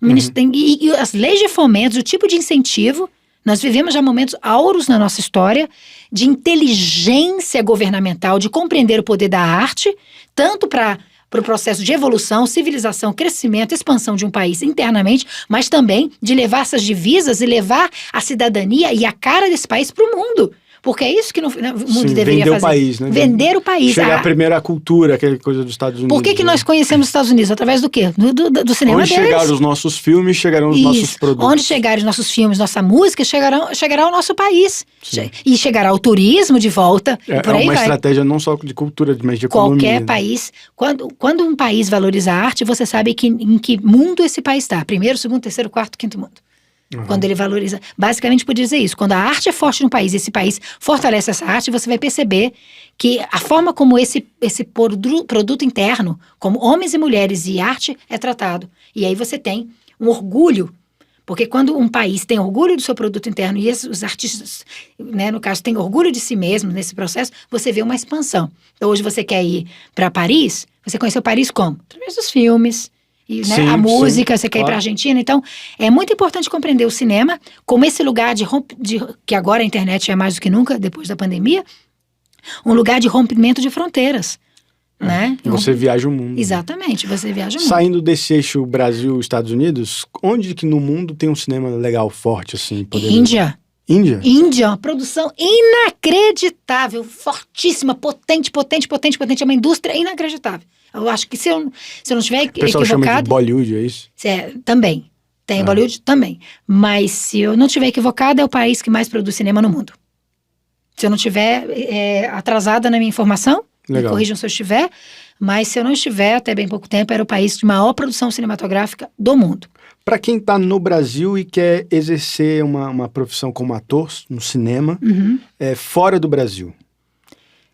E as leis de fomentos, o tipo de incentivo. Nós vivemos já momentos áureos na nossa história de inteligência governamental, de compreender o poder da arte, tanto para o processo de evolução, civilização, crescimento, expansão de um país internamente, mas também de levar essas divisas e levar a cidadania e a cara desse país para o mundo. Porque é isso que o mundo deveria fazer. Vender o país, né? Vender o país. Chegar primeiro à cultura, aquela coisa dos Estados Unidos. Por que nós conhecemos os Estados Unidos? Através do quê? Do cinema deles. Onde chegaram os nossos filmes, chegarão os nossos produtos. Onde chegarem os nossos filmes, nossa música, chegará ao nosso país. Sim. E chegará o turismo de volta. E por aí uma vai. Estratégia não só de cultura, mas de economia. Qualquer país. Quando um país valoriza a arte, você sabe em que mundo esse país está. Primeiro, segundo, terceiro, quarto, quinto mundo. Quando ele valoriza, basicamente por dizer isso, quando a arte é forte no país, esse país fortalece essa arte, você vai perceber que a forma como esse produto interno, como homens e mulheres e arte é tratado. E aí você tem um orgulho, porque quando um país tem orgulho do seu produto interno e os artistas, né, no caso, têm orgulho de si mesmo nesse processo, você vê uma expansão. Então hoje você quer ir para Paris, você conheceu Paris como? Através dos filmes. E, né, a música, você quer ir para a Argentina. Então, é muito importante compreender o cinema como esse lugar que agora a internet é mais do que nunca, depois da pandemia, um lugar de rompimento de fronteiras. Né? Você viaja o mundo. Exatamente, você viaja o mundo. Saindo desse eixo Brasil-Estados Unidos, onde que no mundo tem um cinema legal, forte, assim? Índia. Índia, uma produção inacreditável, fortíssima, potente, é uma indústria inacreditável. Eu acho que se eu não estiver equivocado... O pessoal chama de Bollywood, é isso? Também, tem Bollywood também. Mas se eu não estiver equivocado, é o país que mais produz cinema no mundo. Se eu não estiver atrasada na minha informação, me corrijam se eu estiver, mas se eu não estiver, até bem pouco tempo, era o país de maior produção cinematográfica do mundo. Para quem está no Brasil e quer exercer uma profissão como ator no cinema, fora do Brasil?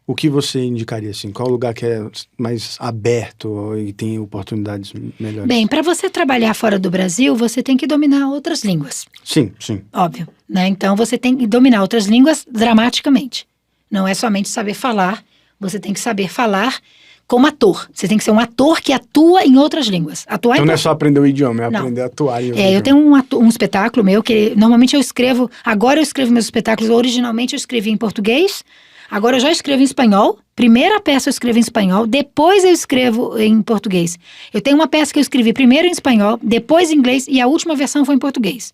o que você indicaria, assim? Qual lugar que é mais aberto e tem oportunidades melhores? Bem, para você trabalhar fora do Brasil, você tem que dominar outras línguas. Sim, sim. Óbvio, né? Então, você tem que dominar outras línguas dramaticamente. Não é somente saber falar, você tem que saber falar como ator. Você tem que ser um ator que atua em outras línguas. Atuar Então em não é só aprender o idioma, é Não. aprender a atuar em outro eu idioma. tenho um espetáculo meu que normalmente eu escrevo. Agora eu escrevo meus espetáculos. Originalmente eu escrevi em português. Agora eu já escrevo em espanhol. Primeira peça eu escrevo em espanhol. Depois eu escrevo em português. Eu tenho uma peça que eu escrevi primeiro em espanhol, depois em inglês e a última versão foi em português.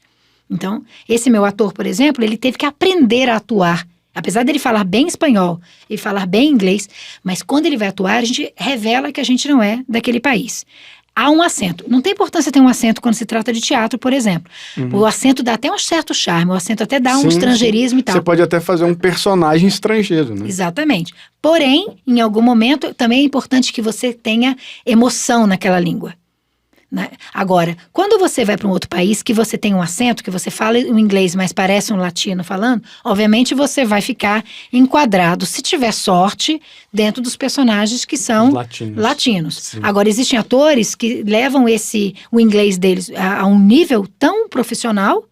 Então, esse meu ator, por exemplo, ele teve que aprender a atuar. Apesar dele falar bem espanhol e falar bem inglês, mas quando ele vai atuar, a gente revela que a gente não é daquele país. Há um acento. Não tem importância ter um acento quando se trata de teatro, por exemplo. O acento dá até um certo charme, o acento até dá um estrangeirismo e tal. Você pode até fazer um personagem estrangeiro, né? Exatamente. Porém, em algum momento, também é importante que você tenha emoção naquela língua. Né? Agora, quando você vai para um outro país que você tem um acento, que você fala o inglês, mas parece um latino falando, obviamente você vai ficar enquadrado, se tiver sorte, dentro dos personagens que são latinos. Agora, existem atores que levam o inglês deles a um nível tão profissional,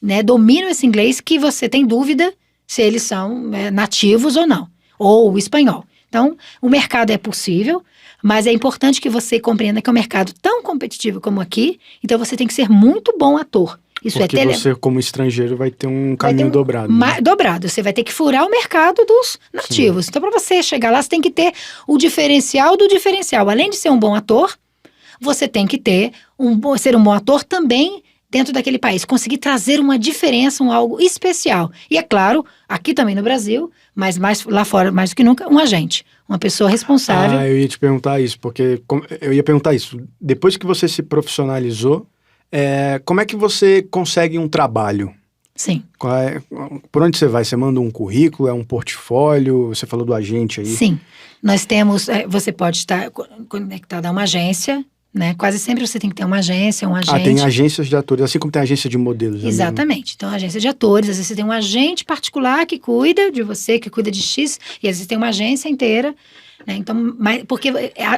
né, dominam esse inglês que você tem dúvida se eles são nativos ou não, ou o espanhol. Então, o mercado é possível, mas é importante que você compreenda que é um mercado tão competitivo como aqui, então você tem que ser muito bom ator. Isso porque você, como estrangeiro, vai ter um caminho dobrado. Dobrado. Você vai ter que furar o mercado dos nativos. Sim. Então, para você chegar lá, você tem que ter o diferencial do diferencial. Além de ser um bom ator, você tem que ser um bom ator também dentro daquele país. Conseguir trazer uma diferença, algo especial. E é claro, aqui também no Brasil, mas mais lá fora, mais do que nunca, um agente. Uma pessoa responsável. Eu ia te perguntar isso, porque eu ia perguntar isso. Depois que você se profissionalizou, como é que você consegue um trabalho? Sim. Por onde você vai? Você manda um currículo? É um portfólio? Você falou do agente aí. Sim. Nós temos... você pode estar conectado a uma agência, né? Quase sempre você tem que ter uma agência, um agente. Tem agências de atores, assim como tem agência de modelos. Exatamente. Então, agência de atores, às vezes você tem um agente particular que cuida de você, que cuida de X, e às vezes tem uma agência inteira, né? Então, porque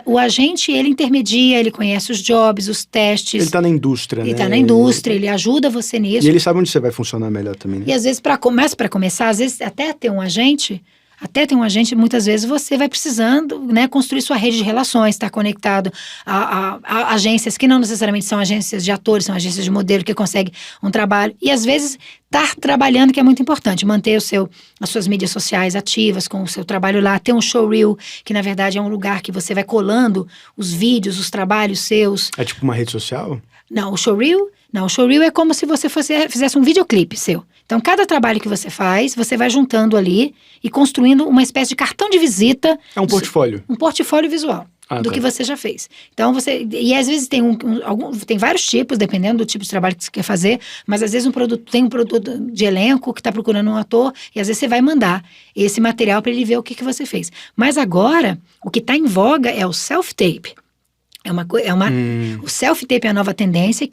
o agente, ele intermedia, ele conhece os jobs, os testes. Ele está na indústria, né? Ele está na indústria, ele ajuda você nisso. E ele sabe onde você vai funcionar melhor também, né? E às vezes, para começar, às vezes até ter um agente... muitas vezes você vai precisando, né, construir sua rede de relações, estar conectado a agências que não necessariamente são agências de atores, são agências de modelo que conseguem um trabalho. E às vezes estar trabalhando, que é muito importante, manter as suas mídias sociais ativas com o seu trabalho lá, ter um showreel, que na verdade é um lugar que você vai colando os vídeos, os trabalhos seus. É tipo uma rede social? Não, o showreel é como se você fizesse um videoclipe seu. Então, cada trabalho que você faz, você vai juntando ali e construindo uma espécie de cartão de visita. É um portfólio. Um portfólio visual do que você já fez. Então, e às vezes tem vários tipos, dependendo do tipo de trabalho que você quer fazer, mas às vezes tem um produto de elenco que está procurando um ator, e às vezes você vai mandar esse material para ele ver o que você fez. Mas agora, o que está em voga é o self-tape. O self-tape é a nova tendência,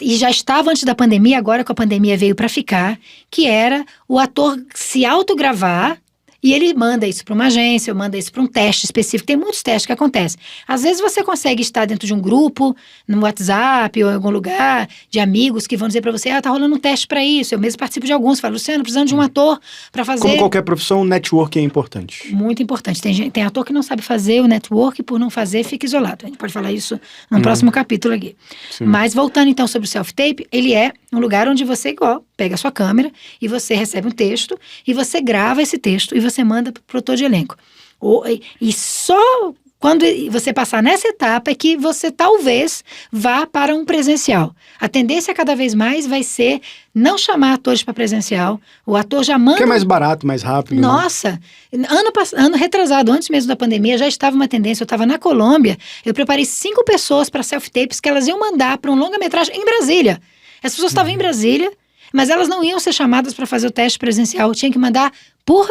e já estava antes da pandemia, agora com a pandemia veio para ficar, que era o ator se autogravar e ele manda isso para uma agência, ou manda isso para um teste específico. Tem muitos testes que acontecem. Às vezes você consegue estar dentro de um grupo, no WhatsApp ou em algum lugar, de amigos que vão dizer para você, tá rolando um teste para isso. Eu mesmo participo de alguns, falo, Luciano, precisando de um ator para fazer... Como qualquer profissão, o network é importante. Muito importante. Tem ator que não sabe fazer o network, por não fazer, fica isolado. A gente pode falar isso no próximo capítulo aqui. Sim. Mas voltando então sobre o self-tape, ele é um lugar onde você, pega a sua câmera e você recebe um texto e você grava esse texto e você manda para o produtor de elenco. E só quando você passar nessa etapa é que você talvez vá para um presencial. A tendência cada vez mais vai ser não chamar atores para presencial. O ator já manda... Que é mais barato, mais rápido. Nossa! Né? Ano retrasado, antes mesmo da pandemia, já estava uma tendência. Eu estava na Colômbia, eu preparei 5 pessoas para self-tapes que elas iam mandar para um longa-metragem em Brasília. As pessoas estavam em Brasília, mas elas não iam ser chamadas para fazer o teste presencial. Tinha que mandar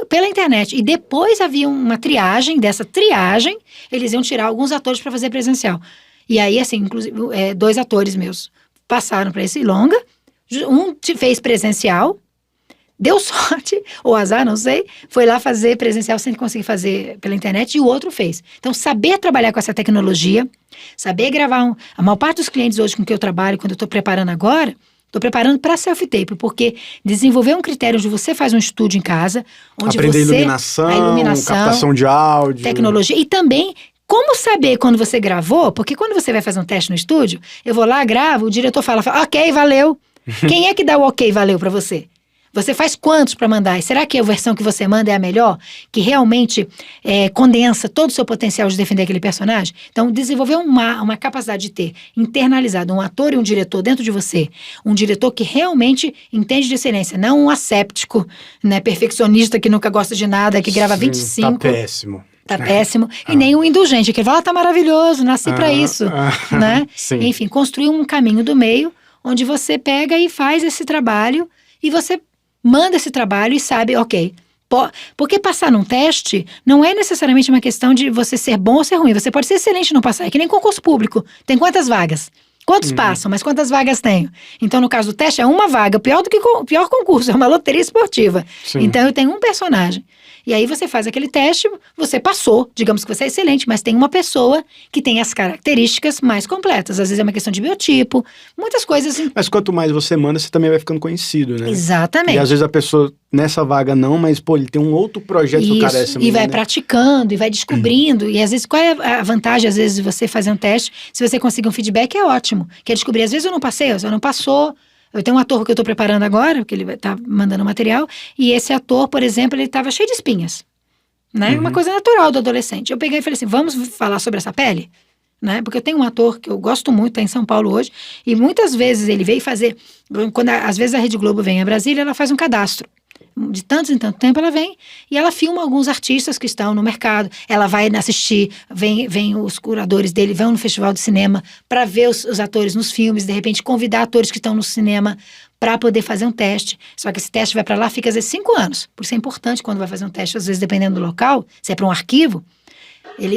pela internet. E depois havia uma triagem. Dessa triagem, eles iam tirar alguns atores para fazer presencial. E aí, assim, inclusive, 2 atores meus passaram para esse longa. Um fez presencial. deu sorte, ou azar, não sei, foi lá fazer presencial sem conseguir fazer pela internet, e o outro fez. Então, saber trabalhar com essa tecnologia, saber gravar a maior parte dos clientes hoje com que eu trabalho, quando eu estou preparando agora, estou preparando para self-tape, porque desenvolver um critério onde você faz um estúdio em casa, onde aprender você... a iluminação, captação de áudio. Tecnologia, e também... Como saber quando você gravou? Porque quando você vai fazer um teste no estúdio, eu vou lá, gravo, o diretor fala, ok, valeu. Quem é que dá o ok, valeu pra você? Você faz quantos para mandar? E será que a versão que você manda é a melhor? Que realmente condensa todo o seu potencial de defender aquele personagem? Então, desenvolver uma capacidade de ter internalizado um ator e um diretor dentro de você. Um diretor que realmente entende de excelência, não um asséptico, né, perfeccionista que nunca gosta de nada, que grava 25. Tá péssimo. Tá péssimo. E nem um indulgente, que fala, tá maravilhoso, nasci pra isso. Né? Sim. Enfim, construir um caminho do meio, onde você pega e faz esse trabalho, e você manda esse trabalho e sabe, ok. Porque passar num teste não é necessariamente uma questão de você ser bom ou ser ruim. Você pode ser excelente e não passar. É que nem concurso público. Tem quantas vagas? Quantos passam, mas quantas vagas tenho? Então, no caso do teste, é uma vaga. Pior do que pior concurso, é uma loteria esportiva. Sim. Então, eu tenho um personagem. E aí você faz aquele teste, você passou, digamos que você é excelente, mas tem uma pessoa que tem as características mais completas. Às vezes é uma questão de biotipo, muitas coisas. Mas quanto mais você manda, você também vai ficando conhecido, né? Exatamente. E às vezes a pessoa, nessa vaga não, mas pô, ele tem um outro projeto que o cara é essa e vai né? praticando, e vai descobrindo. E às vezes, qual é a vantagem, às vezes, de você fazer um teste? Se você conseguir um feedback, é ótimo. Quer descobrir, às vezes eu não passei, eu não passou. Eu tenho um ator que eu estou preparando agora, que ele tá mandando material, e esse ator, por exemplo, ele estava cheio de espinhas. Né? Uma coisa natural do adolescente. Eu peguei e falei assim, vamos falar sobre essa pele? Né? Porque eu tenho um ator que eu gosto muito, está em São Paulo hoje, e muitas vezes ele veio fazer, às vezes a Rede Globo vem a Brasília, ela faz um cadastro. De tanto em tanto tempo ela vem e ela filma alguns artistas que estão no mercado. Ela vai assistir, vem os curadores dele, vão no festival de cinema para ver os atores nos filmes, de repente convidar atores que estão no cinema para poder fazer um teste. Só que esse teste vai para lá, fica às vezes 5 anos. Por isso é importante quando vai fazer um teste, às vezes dependendo do local, se é para um arquivo,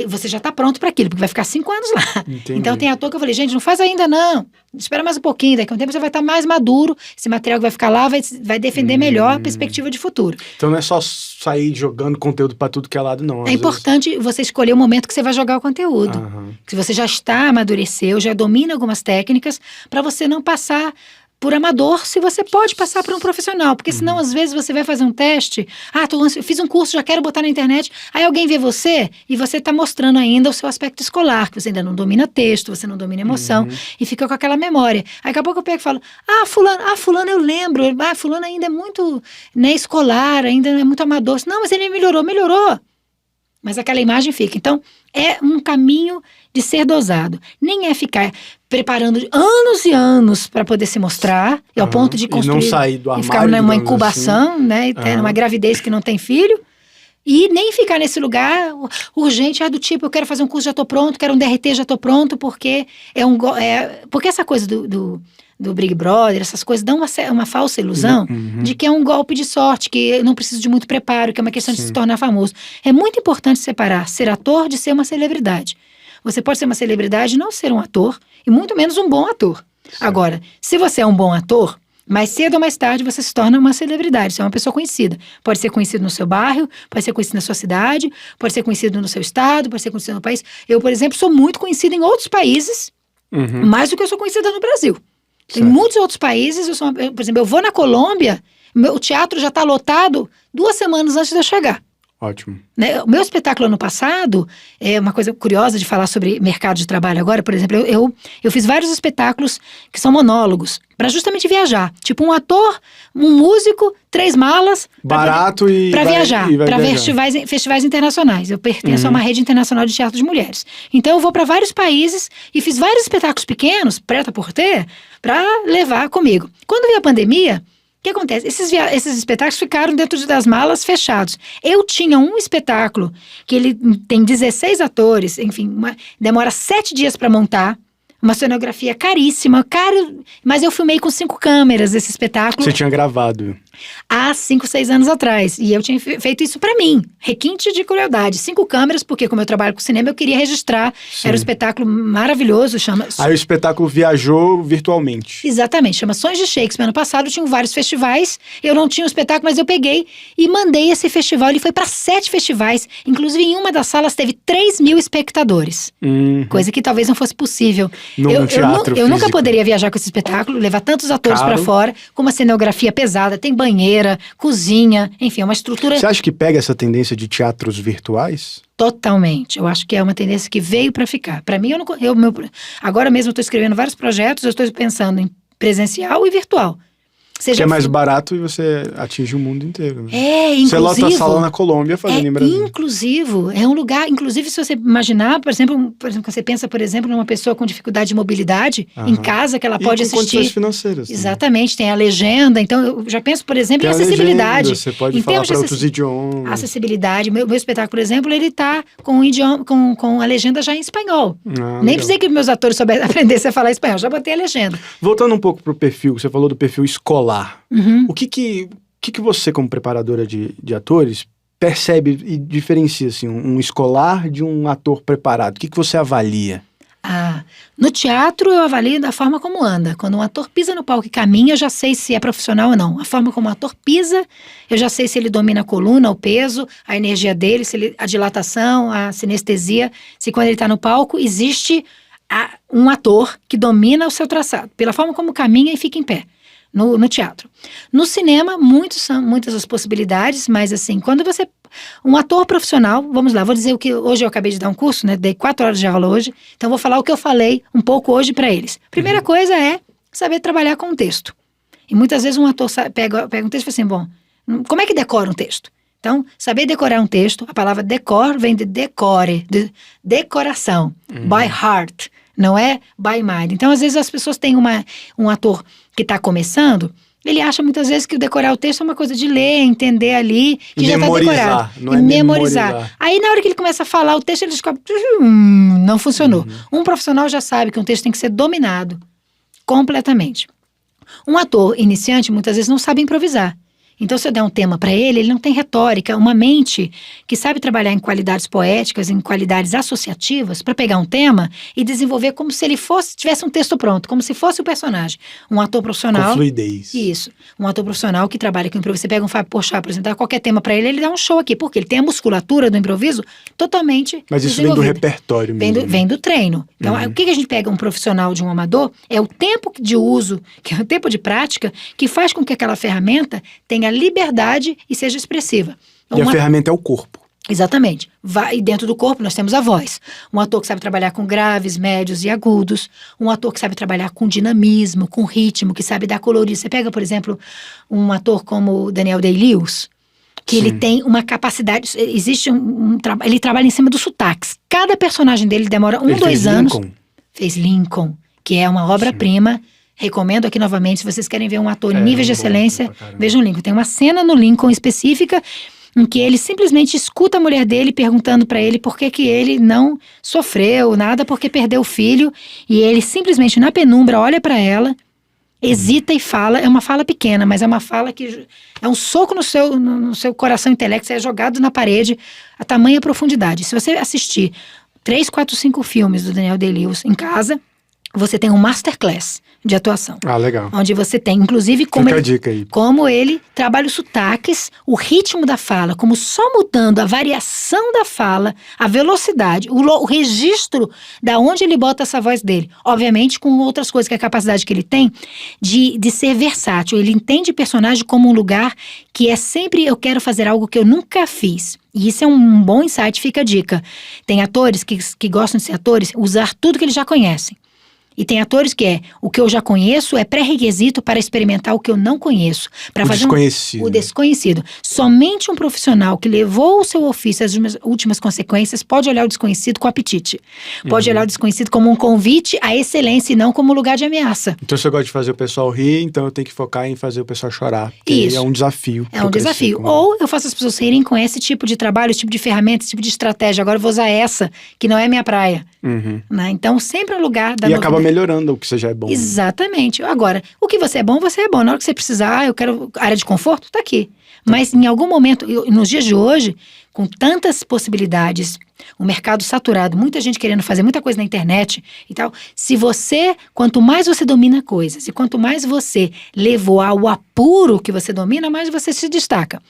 você já está pronto para aquilo, porque vai ficar 5 anos lá. Entendi. Então tem ator que eu falei, gente, não faz ainda não, espera mais um pouquinho, daqui a um tempo você vai estar mais maduro, esse material que vai ficar lá vai defender melhor a perspectiva de futuro. Então não é só sair jogando conteúdo para tudo que é lado, não. É importante você escolher o momento que você vai jogar o conteúdo. Que você já amadureceu, já domina algumas técnicas, para você não passar por amador, se você pode passar por um profissional, porque senão às vezes você vai fazer um teste, eu fiz um curso, já quero botar na internet, aí alguém vê você e você está mostrando ainda o seu aspecto escolar, que você ainda não domina texto, você não domina emoção, e fica com aquela memória. Aí daqui a pouco eu pego e falo, fulano eu lembro, fulano ainda é muito escolar, ainda é muito amador. Não, mas ele melhorou. Mas aquela imagem fica. Então, é um caminho de ser dosado. Nem é ficar preparando anos e anos para poder se mostrar, e ao ponto de construir, e não sair do armário, e ficar numa incubação, assim, né, e ter uma gravidez que não tem filho, e nem ficar nesse lugar urgente, do tipo, eu quero fazer um curso, já estou pronto, quero um DRT, já estou pronto, porque porque essa coisa do Big Brother, essas coisas dão uma falsa ilusão de que é um golpe de sorte, que eu não preciso de muito preparo, que é uma questão de se tornar famoso. É muito importante separar ser ator de ser uma celebridade. Você pode ser uma celebridade e não ser um ator, e muito menos um bom ator. Agora, se você é um bom ator, mais cedo ou mais tarde você se torna uma celebridade, você é uma pessoa conhecida. Pode ser conhecido no seu bairro, pode ser conhecido na sua cidade, pode ser conhecido no seu estado, pode ser conhecido no país. Eu, por exemplo, sou muito conhecida em outros países, mais do que eu sou conhecida no Brasil. Em muitos outros países, por exemplo, eu vou na Colômbia, o teatro já está lotado 2 semanas antes de eu chegar. Ótimo. Né? O meu espetáculo ano passado, é uma coisa curiosa de falar sobre mercado de trabalho agora, por exemplo, eu fiz vários espetáculos que são monólogos, para justamente viajar. Tipo um ator, um músico, 3 malas. Barato para viajar, para festivais internacionais. Eu pertenço a uma rede internacional de teatro de mulheres. Então eu vou para vários países e fiz vários espetáculos pequenos, prêt-à-porter, para levar comigo. Quando veio a pandemia, o que acontece? Esses espetáculos ficaram dentro das malas fechados. Eu tinha um espetáculo que ele tem 16 atores, enfim, demora 7 dias para montar, uma cenografia caríssima, mas eu filmei com 5 câmeras esse espetáculo. Você tinha gravado? há 5, 6 anos atrás. E eu tinha feito isso pra mim. Requinte de crueldade. 5 câmeras, porque como eu trabalho com cinema, eu queria registrar. Sim. Era um espetáculo maravilhoso. Aí o espetáculo viajou virtualmente. Exatamente. Chama Sonhos de Shakespeare. Ano passado tinham vários festivais. Eu não tinha um espetáculo, mas eu peguei e mandei esse festival. Ele foi pra 7 festivais. Inclusive, em uma das salas teve 3.000 espectadores. Coisa que talvez não fosse possível. Eu nunca poderia viajar com esse espetáculo, levar tantos atores pra fora, com uma cenografia pesada. Tem banheira, cozinha, enfim, é uma estrutura... Você acha que pega essa tendência de teatros virtuais? Totalmente. Eu acho que é uma tendência que veio para ficar. Para mim, agora mesmo eu estou escrevendo vários projetos, eu estou pensando em presencial e virtual. Que é mais barato e você atinge o mundo inteiro. Né? Inclusive... Você lota a sala na Colômbia fazendo em Brasília. Inclusivo, é um lugar... Inclusive, se você imaginar, por exemplo, você pensa, por exemplo, numa pessoa com dificuldade de mobilidade, em casa, que ela pode assistir... condições financeiras. Exatamente, tem a legenda. Então, eu já penso, por exemplo, em acessibilidade. Legenda, você pode falar para outros idiomas. Acessibilidade. Meu espetáculo, por exemplo, ele tá com a legenda já em espanhol. Nem precisei que meus atores aprendessem a falar espanhol, já botei a legenda. Voltando um pouco pro perfil, você falou do perfil escolar. O que você, como preparadora de atores, percebe e diferencia assim, um escolar de um ator preparado? O que você avalia? No teatro eu avalio da forma como anda. Quando um ator pisa no palco e caminha, eu já sei se é profissional ou não. A forma como o ator pisa, eu já sei se ele domina a coluna, o peso, a energia dele, a dilatação, a sinestesia. Se quando ele está no palco, existe um ator que domina o seu traçado. Pela forma como caminha e fica em pé. No teatro. No cinema, muitas as possibilidades, mas assim, quando você... Um ator profissional, vamos lá, vou dizer o que hoje eu acabei de dar um curso, né? Dei 4 horas de aula hoje, então vou falar o que eu falei um pouco hoje para eles. Primeira coisa é saber trabalhar com o texto. E muitas vezes um ator pega um texto e fala assim, bom, como é que decora um texto? Então, saber decorar um texto, a palavra decor vem de decore, de decoração, by heart. Não é by mind. Então, às vezes, as pessoas têm um ator que está começando, ele acha muitas vezes que decorar o texto é uma coisa de ler, entender ali, que já está decorado. Não é memorizar. Aí, na hora que ele começa a falar o texto, ele descobre, não funcionou. Um profissional já sabe que um texto tem que ser dominado completamente. Um ator iniciante, muitas vezes, não sabe improvisar. Então, se eu der um tema para ele não tem retórica, uma mente que sabe trabalhar em qualidades poéticas, em qualidades associativas, para pegar um tema e desenvolver como se ele tivesse um texto pronto, como se fosse o personagem. Um ator profissional... Com fluidez. Isso. Um ator profissional que trabalha com improviso. Você pega um Fábio Porchat, por exemplo, dá qualquer tema para ele dá um show aqui, porque ele tem a musculatura do improviso totalmente Mas isso vem do repertório mesmo. Vem do treino. Então, o que a gente pega um profissional de um amador é o tempo de uso, que é o tempo de prática, que faz com que aquela ferramenta tenha liberdade e seja expressiva. E a ferramenta é o corpo. Exatamente. E dentro do corpo nós temos a voz. Um ator que sabe trabalhar com graves, médios e agudos. Um ator que sabe trabalhar com dinamismo, com ritmo, que sabe dar colorido. Você pega, por exemplo, um ator como Daniel Day-Lewis, que ele tem uma capacidade... Existe ele trabalha em cima dos sotaques. Cada personagem dele demora 2 anos. Fez Lincoln, que é uma obra-prima. Recomendo aqui novamente, se vocês querem ver um ator em níveis de excelência, vejam Lincoln. Tem uma cena no Lincoln específica em que ele simplesmente escuta a mulher dele perguntando para ele por que ele não sofreu nada porque perdeu o filho, e ele simplesmente na penumbra olha para ela, hesita e fala. É uma fala pequena, mas é uma fala que é um soco no seu coração intelecto, você é jogado na parede, a tamanha profundidade. Se você assistir 3, 4, 5 filmes do Daniel Day-Lewis em casa, você tem um masterclass de atuação. Legal. Onde você tem, inclusive, como ele trabalha os sotaques, o ritmo da fala, como só mudando a variação da fala, a velocidade, o registro da onde ele bota essa voz dele. Obviamente, com outras coisas, que é a capacidade que ele tem de ser versátil. Ele entende personagem como um lugar que é sempre, eu quero fazer algo que eu nunca fiz. E isso é um bom insight, fica a dica. Tem atores que gostam de ser atores, usar tudo que eles já conhecem. E tem atores que o que eu já conheço é pré-requisito para experimentar o que eu não conheço. O desconhecido. O desconhecido. Somente um profissional que levou o seu ofício às últimas consequências pode olhar o desconhecido com apetite. Pode olhar o desconhecido como um convite à excelência e não como um lugar de ameaça. Então, se eu gosto de fazer o pessoal rir, então eu tenho que focar em fazer o pessoal chorar. Isso. É um desafio. É um desafio. Ou eu faço as pessoas rirem com esse tipo de trabalho, esse tipo de ferramenta, esse tipo de estratégia. Agora eu vou usar essa, que não é minha praia. Né? Então, sempre é um lugar da novidade. melhorando o que você já é bom. Exatamente. Agora, o que você é bom, você é bom. Na hora que você precisar, eu quero área de conforto, tá aqui. Mas em algum momento, nos dias de hoje, com tantas possibilidades, o mercado saturado, muita gente querendo fazer muita coisa na internet e tal, quanto mais você domina coisas e quanto mais você levou ao apuro que você domina, mais você se destaca.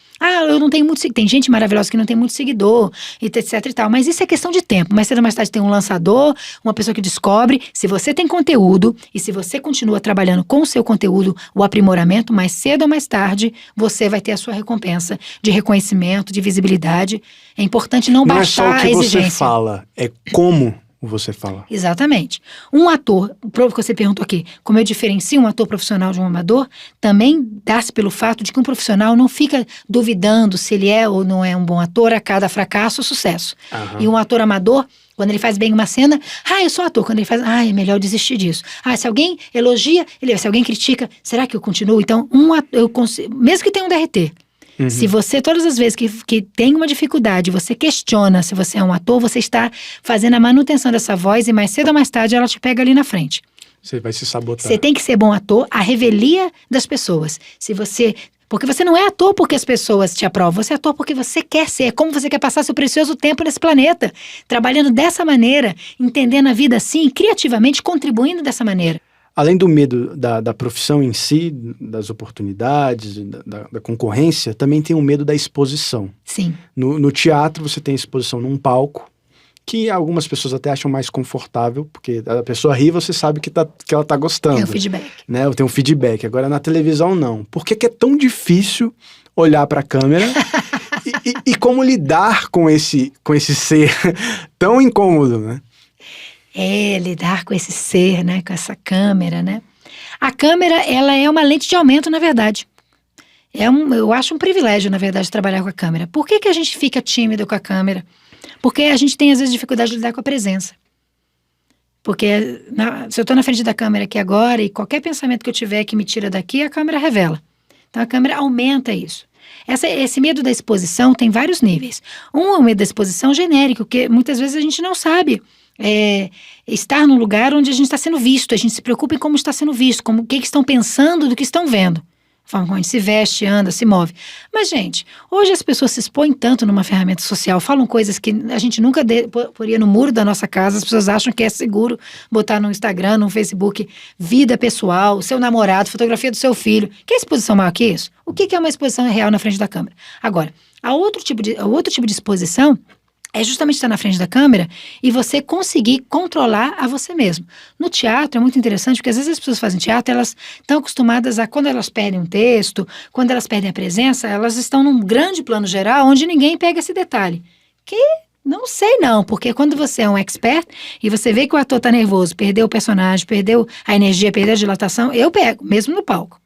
Eu não tenho muito, tem gente maravilhosa que não tem muito seguidor, etc e tal, mas isso é questão de tempo. Mais cedo ou mais tarde tem um lançador, uma pessoa que descobre. Se você tem conteúdo e se você continua trabalhando com o seu conteúdo, o aprimoramento, mais cedo ou mais tarde, você vai ter a sua recompensa de reconhecimento, de visibilidade. É importante não baixar a exigência. Não é só o que você fala, é como você fala. Exatamente. Um ator, que você perguntou aqui, como eu diferencio um ator profissional de um amador, também dá-se pelo fato de que um profissional não fica duvidando se ele é ou não é um bom ator a cada fracasso ou sucesso. E um ator amador, quando ele faz bem uma cena, eu sou ator. Quando ele faz, é melhor desistir disso. Se alguém elogia, se alguém critica, será que eu continuo? Então, mesmo que tenha um DRT, se você, todas as vezes que tem uma dificuldade, você questiona se você é um ator, você está fazendo a manutenção dessa voz e mais cedo ou mais tarde ela te pega ali na frente. Você vai se sabotar. Você tem que ser bom ator, a revelia das pessoas. Porque você não é ator porque as pessoas te aprovam, você é ator porque você quer ser, como você quer passar seu precioso tempo nesse planeta, trabalhando dessa maneira, entendendo a vida assim, criativamente, contribuindo dessa maneira. Além do medo da profissão em si, das oportunidades, da concorrência, também tem o medo da exposição. Sim. No teatro, você tem exposição num palco, que algumas pessoas até acham mais confortável, porque a pessoa ri, você sabe que ela está gostando. É o feedback. Né? Tem um feedback. Agora, na televisão, não. Por que é tão difícil olhar para a câmera e como lidar com esse ser tão incômodo, né? Lidar com esse ser, né? Com essa câmera, né? A câmera, ela é uma lente de aumento, na verdade. Eu acho um privilégio, na verdade, trabalhar com a câmera. Por que a gente fica tímido com a câmera? Porque a gente tem, às vezes, dificuldade de lidar com a presença. Porque se eu estou na frente da câmera aqui agora e qualquer pensamento que eu tiver que me tira daqui, a câmera revela. Então, a câmera aumenta isso. Esse medo da exposição tem vários níveis. É o medo da exposição genérico, que muitas vezes a gente não sabe estar num lugar onde a gente está sendo visto. A gente se preocupa em como está sendo visto, o que estão pensando do que estão vendo. A forma como a gente se veste, anda, se move. Mas, gente, hoje as pessoas se expõem tanto numa ferramenta social, falam coisas que a gente nunca poria no muro da nossa casa. As pessoas acham que é seguro botar no Instagram, no Facebook, vida pessoal, seu namorado, fotografia do seu filho. Que exposição maior que isso? O que é uma exposição real na frente da câmera? Agora, o outro tipo de exposição é justamente estar na frente da câmera e você conseguir controlar a você mesmo. No teatro é muito interessante, porque às vezes as pessoas fazem teatro, elas estão acostumadas a, quando elas perdem um texto, quando elas perdem a presença, elas estão num grande plano geral onde ninguém pega esse detalhe. Que não sei não, porque quando você é um expert e você vê que o ator está nervoso, perdeu o personagem, perdeu a energia, perdeu a dilatação, eu pego, mesmo no palco.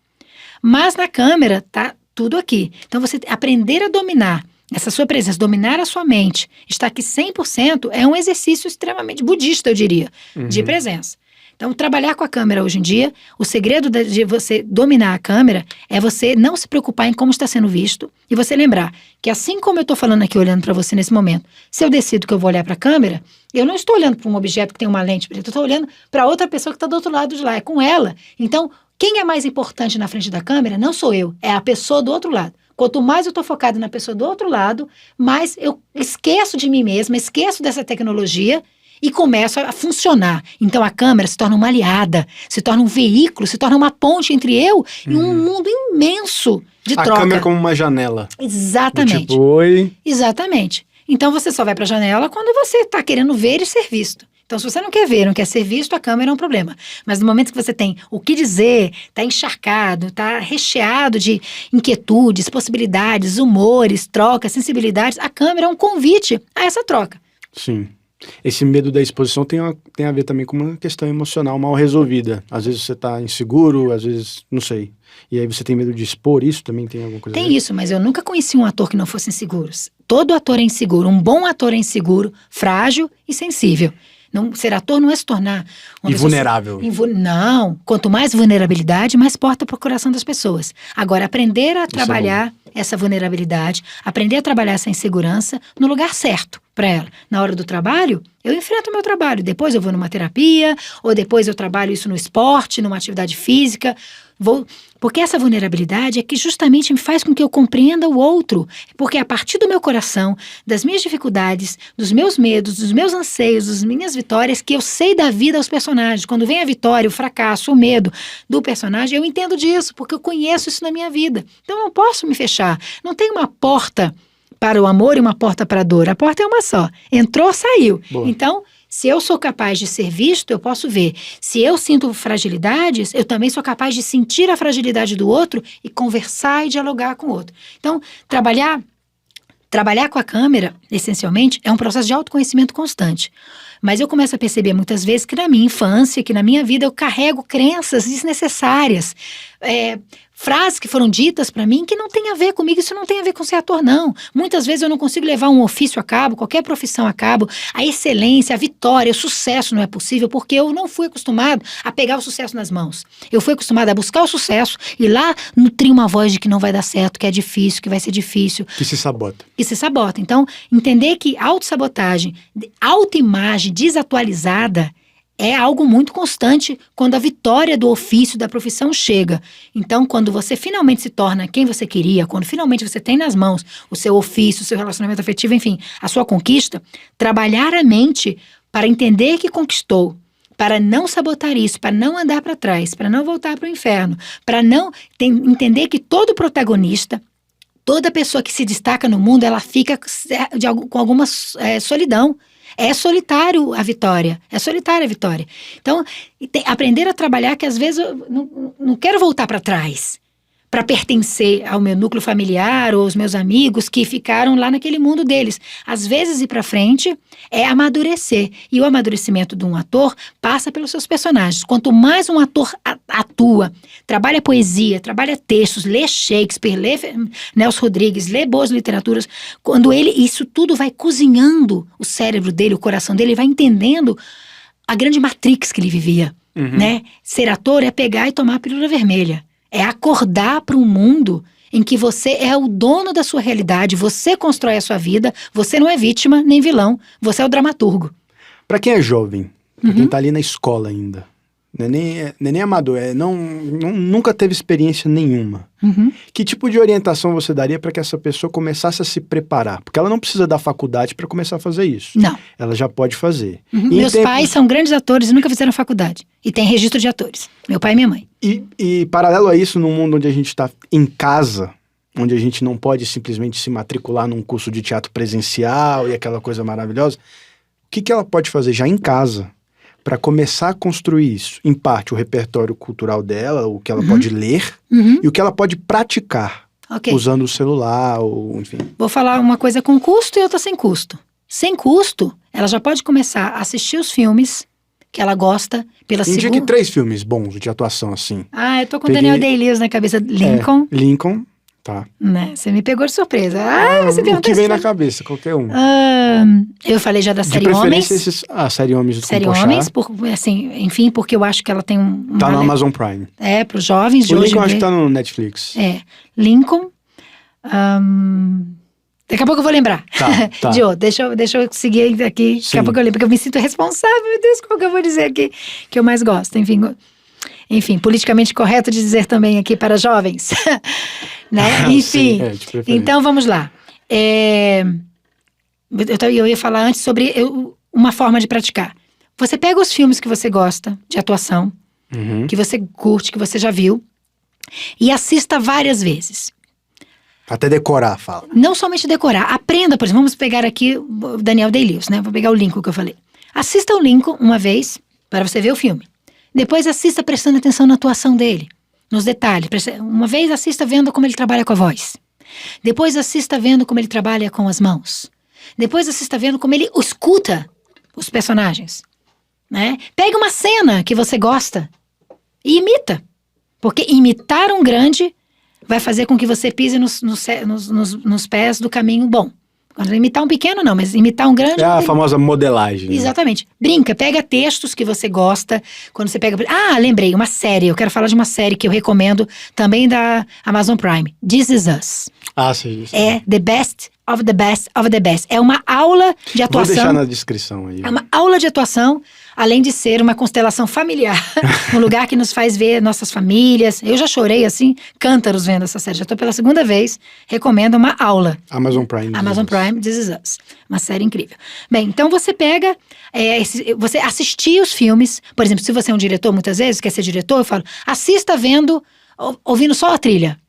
Mas na câmera tá tudo aqui. Então você aprender a dominar essa sua presença, dominar a sua mente, estar aqui 100% é um exercício extremamente budista, eu diria, de presença. Então, trabalhar com a câmera hoje em dia, o segredo de você dominar a câmera é você não se preocupar em como está sendo visto e você lembrar que assim como eu estou falando aqui, olhando para você nesse momento, se eu decido que eu vou olhar para a câmera, eu não estou olhando para um objeto que tem uma lente preta, eu estou olhando para outra pessoa que está do outro lado de lá, é com ela. Então, quem é mais importante na frente da câmera não sou eu, é a pessoa do outro lado. Quanto mais eu estou focado na pessoa do outro lado, mais eu esqueço de mim mesma, esqueço dessa tecnologia e começo a funcionar. Então a câmera se torna uma aliada, se torna um veículo, se torna uma ponte entre eu e um mundo imenso de troca. A câmera como uma janela. Exatamente. Tipo, oi. Exatamente. Então você só vai para a janela quando você está querendo ver e ser visto. Então, se você não quer ver, não quer ser visto, a câmera é um problema. Mas no momento que você tem o que dizer, está encharcado, está recheado de inquietudes, possibilidades, humores, trocas, sensibilidades, a câmera é um convite a essa troca. Sim. Esse medo da exposição tem a ver também com uma questão emocional mal resolvida. Às vezes você está inseguro, às vezes, não sei. E aí você tem medo de expor isso? Também tem alguma coisa a ver? Tem isso, mas eu nunca conheci um ator que não fosse inseguro. Todo ator é inseguro. Um bom ator é inseguro, frágil e sensível. Ser ator não é se tornar uma pessoa vulnerável. Não. Quanto mais vulnerabilidade, mais porta para o coração das pessoas. Agora, aprender a trabalhar essa vulnerabilidade, aprender a trabalhar essa insegurança no lugar certo. para ela. Na hora do trabalho, eu enfrento o meu trabalho. Depois eu vou numa terapia, ou depois eu trabalho isso no esporte, numa atividade física. Porque essa vulnerabilidade é que justamente me faz com que eu compreenda o outro. Porque a partir do meu coração, das minhas dificuldades, dos meus medos, dos meus anseios, das minhas vitórias, que eu sei da vida aos personagens. Quando vem a vitória, o fracasso, o medo do personagem, eu entendo disso, porque eu conheço isso na minha vida. Então eu não posso me fechar. Não tem uma porta para o amor e uma porta para a dor. A porta é uma só. Entrou, saiu. Boa. Então, se eu sou capaz de ser visto, eu posso ver. Se eu sinto fragilidades, eu também sou capaz de sentir a fragilidade do outro e conversar e dialogar com o outro. Então, trabalhar com a câmera, essencialmente, é um processo de autoconhecimento constante. Mas eu começo a perceber muitas vezes que na minha infância, que na minha vida, eu carrego crenças desnecessárias. Frases que foram ditas para mim que não tem a ver comigo, isso não tem a ver com ser ator, não. Muitas vezes eu não consigo levar um ofício a cabo, qualquer profissão a cabo, a excelência, a vitória, o sucesso não é possível, porque eu não fui acostumado a pegar o sucesso nas mãos. Eu fui acostumado a buscar o sucesso e lá nutrir uma voz de que não vai dar certo, que é difícil, que vai ser difícil. Que se sabota. Que se sabota. Então, entender que autossabotagem, autoimagem desatualizada é algo muito constante quando a vitória do ofício, da profissão chega. Então, quando você finalmente se torna quem você queria, quando finalmente você tem nas mãos o seu ofício, o seu relacionamento afetivo, enfim, a sua conquista, trabalhar a mente para entender que conquistou, para não sabotar isso, para não andar para trás, para não voltar para o inferno, para não entender que todo protagonista, toda pessoa que se destaca no mundo, ela fica com alguma solidão. É solitário a vitória. É solitária a vitória. Então, aprender a trabalhar que às vezes eu não quero voltar para trás para pertencer ao meu núcleo familiar ou aos meus amigos que ficaram lá naquele mundo deles. Às vezes ir para frente é amadurecer. E o amadurecimento de um ator passa pelos seus personagens. Quanto mais um ator atua, trabalha poesia, trabalha textos, lê Shakespeare, lê Nelson Rodrigues, lê boas literaturas, quando isso tudo vai cozinhando o cérebro dele, o coração dele, ele vai entendendo a grande matrix que ele vivia. Né? Ser ator é pegar e tomar a pílula vermelha. É acordar para um mundo em que você é o dono da sua realidade, você constrói a sua vida, você não é vítima nem vilão, você é o dramaturgo. Para quem é jovem, pra quem tá ali na escola ainda, não é nem amador, nunca teve experiência nenhuma. Que tipo de orientação você daria para que essa pessoa começasse a se preparar? Porque ela não precisa da faculdade para começar a fazer isso. Não. Ela já pode fazer. Meus pais são grandes atores e nunca fizeram faculdade. E tem registro de atores. Meu pai e minha mãe. E paralelo a isso, num mundo onde a gente está em casa, onde a gente não pode simplesmente se matricular num curso de teatro presencial e aquela coisa maravilhosa, o que ela pode fazer já em casa para começar a construir isso? Em parte, o repertório cultural dela, o que ela pode ler e o que ela pode praticar, usando o celular, ou enfim. Vou falar uma coisa com custo e outra sem custo. Sem custo, ela já pode começar a assistir os filmes que ela gosta pela segunda... Indique 3 filmes bons de atuação, assim. Eu tô com o Daniel Day-Lewis na cabeça. Lincoln. Lincoln, tá. Né? Você me pegou de surpresa. Você o que vem na cabeça, qualquer um. Eu falei já da série de Homens. Série Homens do Série Homens, enfim, porque eu acho que ela tem Tá no Amazon Prime. Pros jovens de hoje. O hoje. Lincoln acho que tá no Netflix. Lincoln. Daqui a pouco eu vou lembrar. Tá. Deixa eu seguir aqui. Daqui a pouco eu lembro, porque eu me sinto responsável. Meu Deus, qual que eu vou dizer aqui que eu mais gosto? Enfim, politicamente correto de dizer também aqui para jovens. Né? Enfim, então vamos lá. Eu ia falar antes sobre uma forma de praticar. Você pega os filmes que você gosta de atuação, que você curte, que você já viu, e assista várias vezes. Até decorar, fala. Não somente decorar. Aprenda, por exemplo, vamos pegar aqui o Daniel Day-Lewis, né? Vou pegar o Lincoln que eu falei. Assista o Lincoln uma vez, para você ver o filme. Depois assista prestando atenção na atuação dele, nos detalhes. Uma vez assista vendo como ele trabalha com a voz. Depois assista vendo como ele trabalha com as mãos. Depois assista vendo como ele escuta os personagens. Né? Pega uma cena que você gosta e imita. Porque imitar um grande vai fazer com que você pise nos pés do caminho bom. Agora, imitar um pequeno não, mas imitar um grande... É a famosa modelagem. Exatamente. Brinca, pega textos que você gosta. Quando você pega... lembrei, uma série. Eu quero falar de uma série que eu recomendo, também da Amazon Prime. This Is Us. Sim. É the best of the best of the best. É uma aula de atuação. Vou deixar na descrição aí. É uma aula de atuação, além de ser uma constelação familiar. Um lugar que nos faz ver nossas famílias. Eu já chorei, assim, cântaros vendo essa série. Já estou pela segunda vez. Recomendo uma aula. Amazon Prime. Amazon Prime, This Is Us. Uma série incrível. Bem, então você pega, você assistir os filmes. Por exemplo, se você é um diretor, muitas vezes, quer ser diretor, eu falo, assista ouvindo só a trilha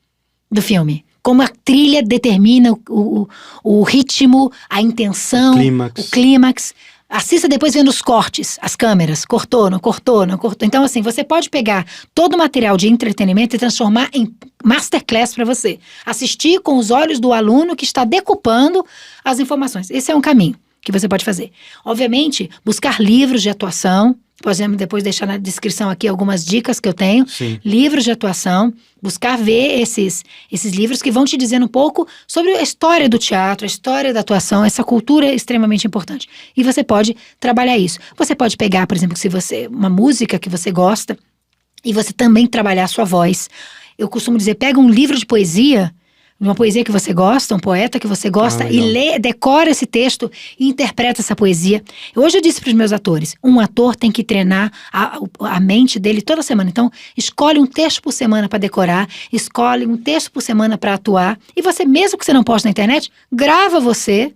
do filme. Como a trilha determina o ritmo, a intenção, o clímax. Assista depois vendo os cortes, as câmeras. Cortou, não cortou, não cortou. Então, assim, você pode pegar todo o material de entretenimento e transformar em masterclass para você. Assistir com os olhos do aluno que está decupando as informações. Esse é um caminho que você pode fazer. Obviamente, buscar livros de atuação. Podemos depois deixar na descrição aqui algumas dicas que eu tenho. Sim. Livros de atuação. Buscar ver esses livros que vão te dizendo um pouco sobre a história do teatro, a história da atuação. Essa cultura é extremamente importante. E você pode trabalhar isso. Você pode pegar, por exemplo, uma música que você gosta e você também trabalhar a sua voz. Eu costumo dizer, pega um livro de poesia, uma poesia que você gosta, um poeta que você gosta, e lê, decora esse texto e interpreta essa poesia. Hoje eu disse para os meus atores, um ator tem que treinar a mente dele toda semana. Então, escolhe um texto por semana para decorar, escolhe um texto por semana para atuar, e você, mesmo que você não poste na internet, grava você,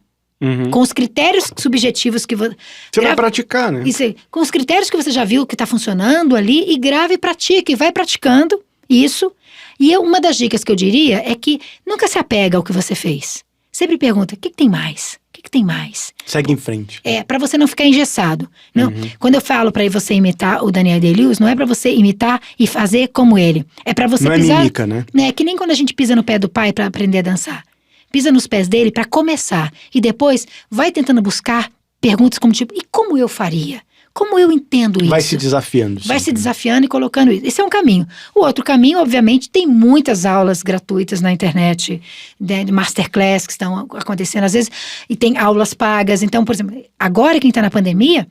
com os critérios subjetivos que você... vai praticar, né? Isso aí, com os critérios que você já viu que está funcionando ali, e grave e pratique, vai praticando isso. E uma das dicas que eu diria é que nunca se apega ao que você fez. Sempre pergunta, o que tem mais? O que tem mais? Segue em frente. Para você não ficar engessado. Não? Quando eu falo para você imitar o Daniel Day-Lewis, não é para você imitar e fazer como ele. É para você não pisar... é mímica, né? É que nem quando a gente pisa no pé do pai para aprender a dançar. Pisa nos pés dele para começar. E depois vai tentando buscar perguntas como tipo, e como eu faria? Como eu entendo isso? Vai se desafiando. Vai se desafiando e colocando isso. Esse é um caminho. O outro caminho, obviamente, tem muitas aulas gratuitas na internet, de masterclass que estão acontecendo às vezes, e tem aulas pagas. Então, por exemplo, agora quem está na pandemia,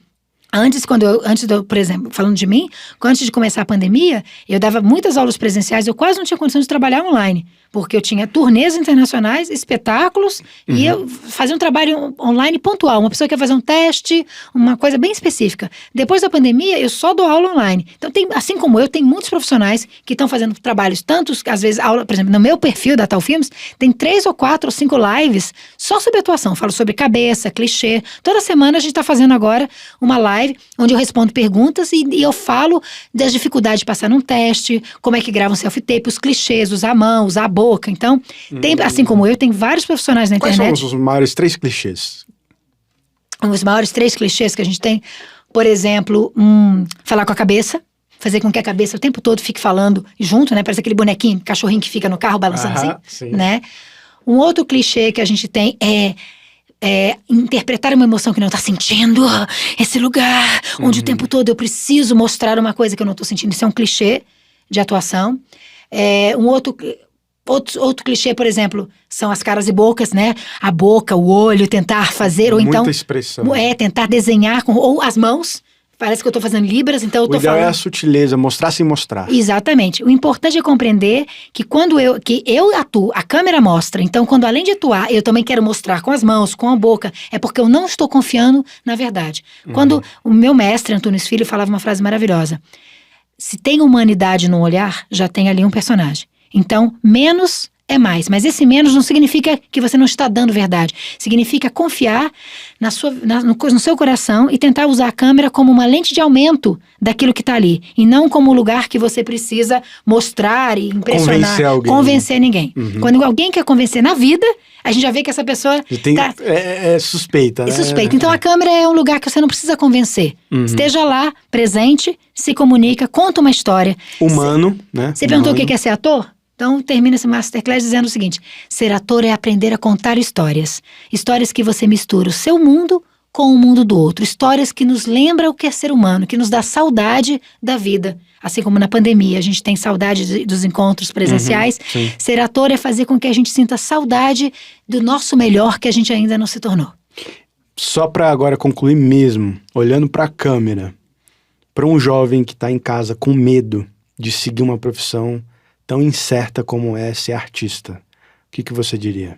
por exemplo, falando de mim, antes de começar a pandemia, eu dava muitas aulas presenciais, eu quase não tinha condição de trabalhar online, porque eu tinha turnês internacionais, espetáculos, e eu fazia um trabalho online pontual. Uma pessoa quer fazer um teste, uma coisa bem específica. Depois da pandemia, eu só dou aula online. Então, assim como eu, tem muitos profissionais que estão fazendo trabalhos, tantos, às vezes, aula, por exemplo, no meu perfil da Tal Filmes, tem 3 ou 4 ou 5 lives só sobre atuação. Falo sobre cabeça, clichê. Toda semana a gente está fazendo agora uma live onde eu respondo perguntas e eu falo das dificuldades de passar num teste, como é que grava um self-tape, os clichês, usar a mão, usar a boca. Então, assim como eu, tem vários profissionais na internet. Quais são os maiores 3 clichês? Os maiores 3 clichês que a gente tem, por exemplo, falar com a cabeça, fazer com que a cabeça o tempo todo fique falando junto, né? Parece aquele bonequinho, cachorrinho que fica no carro balançando assim, né? Um outro clichê que a gente tem é interpretar uma emoção que não está sentindo, esse lugar onde o tempo todo eu preciso mostrar uma coisa que eu não estou sentindo. Isso é um clichê de atuação. Outro clichê, por exemplo, são as caras e bocas, né? A boca, o olho, tentar fazer, ou muita então... expressão. Tentar desenhar, ou as mãos. Parece que eu tô fazendo libras, então eu tô falando... O ideal é a sutileza, mostrar sem mostrar. Exatamente. O importante é compreender que quando eu atuo, a câmera mostra. Então, quando além de atuar, eu também quero mostrar com as mãos, com a boca, é porque eu não estou confiando na verdade. Quando o meu mestre, Antunes Filho, falava uma frase maravilhosa. Se tem humanidade no olhar, já tem ali um personagem. Então, menos é mais. Mas esse menos não significa que você não está dando verdade. Significa confiar no seu coração e tentar usar a câmera como uma lente de aumento daquilo que está ali. E não como um lugar que você precisa mostrar e impressionar. Convencer ninguém. Quando alguém quer convencer na vida, a gente já vê que essa pessoa é suspeita, né? É suspeita. Então a câmera é um lugar que você não precisa convencer. Esteja lá, presente, se comunica, conta uma história. Humano, né? Você perguntou o que é ser ator? Então termina esse masterclass dizendo o seguinte: ser ator é aprender a contar histórias. Histórias que você mistura o seu mundo com o mundo do outro. Histórias que nos lembram o que é ser humano, que nos dá saudade da vida. Assim como na pandemia a gente tem saudade dos encontros presenciais. Ser ator é fazer com que a gente sinta saudade do nosso melhor que a gente ainda não se tornou. Só para agora concluir mesmo, olhando para a câmera, para um jovem que está em casa com medo de seguir uma profissão tão incerta como é ser artista, o que você diria?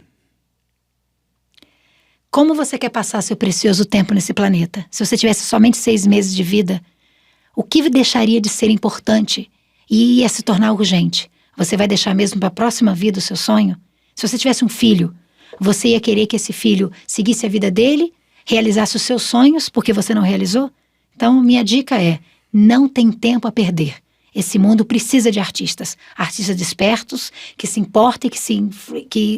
Como você quer passar seu precioso tempo nesse planeta? Se você tivesse somente 6 meses de vida, o que deixaria de ser importante e ia se tornar urgente? Você vai deixar mesmo para a próxima vida o seu sonho? Se você tivesse um filho, você ia querer que esse filho seguisse a vida dele, realizasse os seus sonhos porque você não realizou? Então, minha dica é, não tem tempo a perder. Esse mundo precisa de artistas despertos, que se importem, que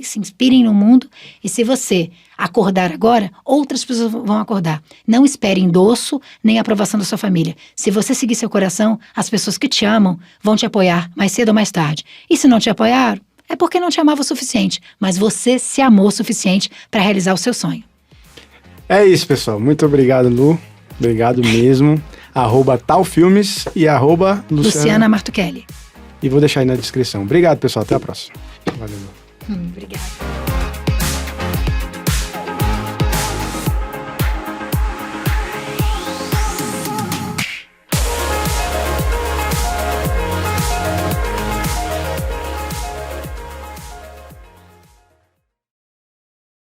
se inspirem no mundo. E se você acordar agora, outras pessoas vão acordar. Não espere endosso, nem aprovação da sua família. Se você seguir seu coração, as pessoas que te amam vão te apoiar mais cedo ou mais tarde. E se não te apoiaram, é porque não te amava o suficiente. Mas você se amou o suficiente para realizar o seu sonho. É isso, pessoal. Muito obrigado, Lu. Obrigado mesmo. @talfilmes e Luciana Martuchelli. E vou deixar aí na descrição. Obrigado, pessoal. Até a próxima. Valeu. Obrigada.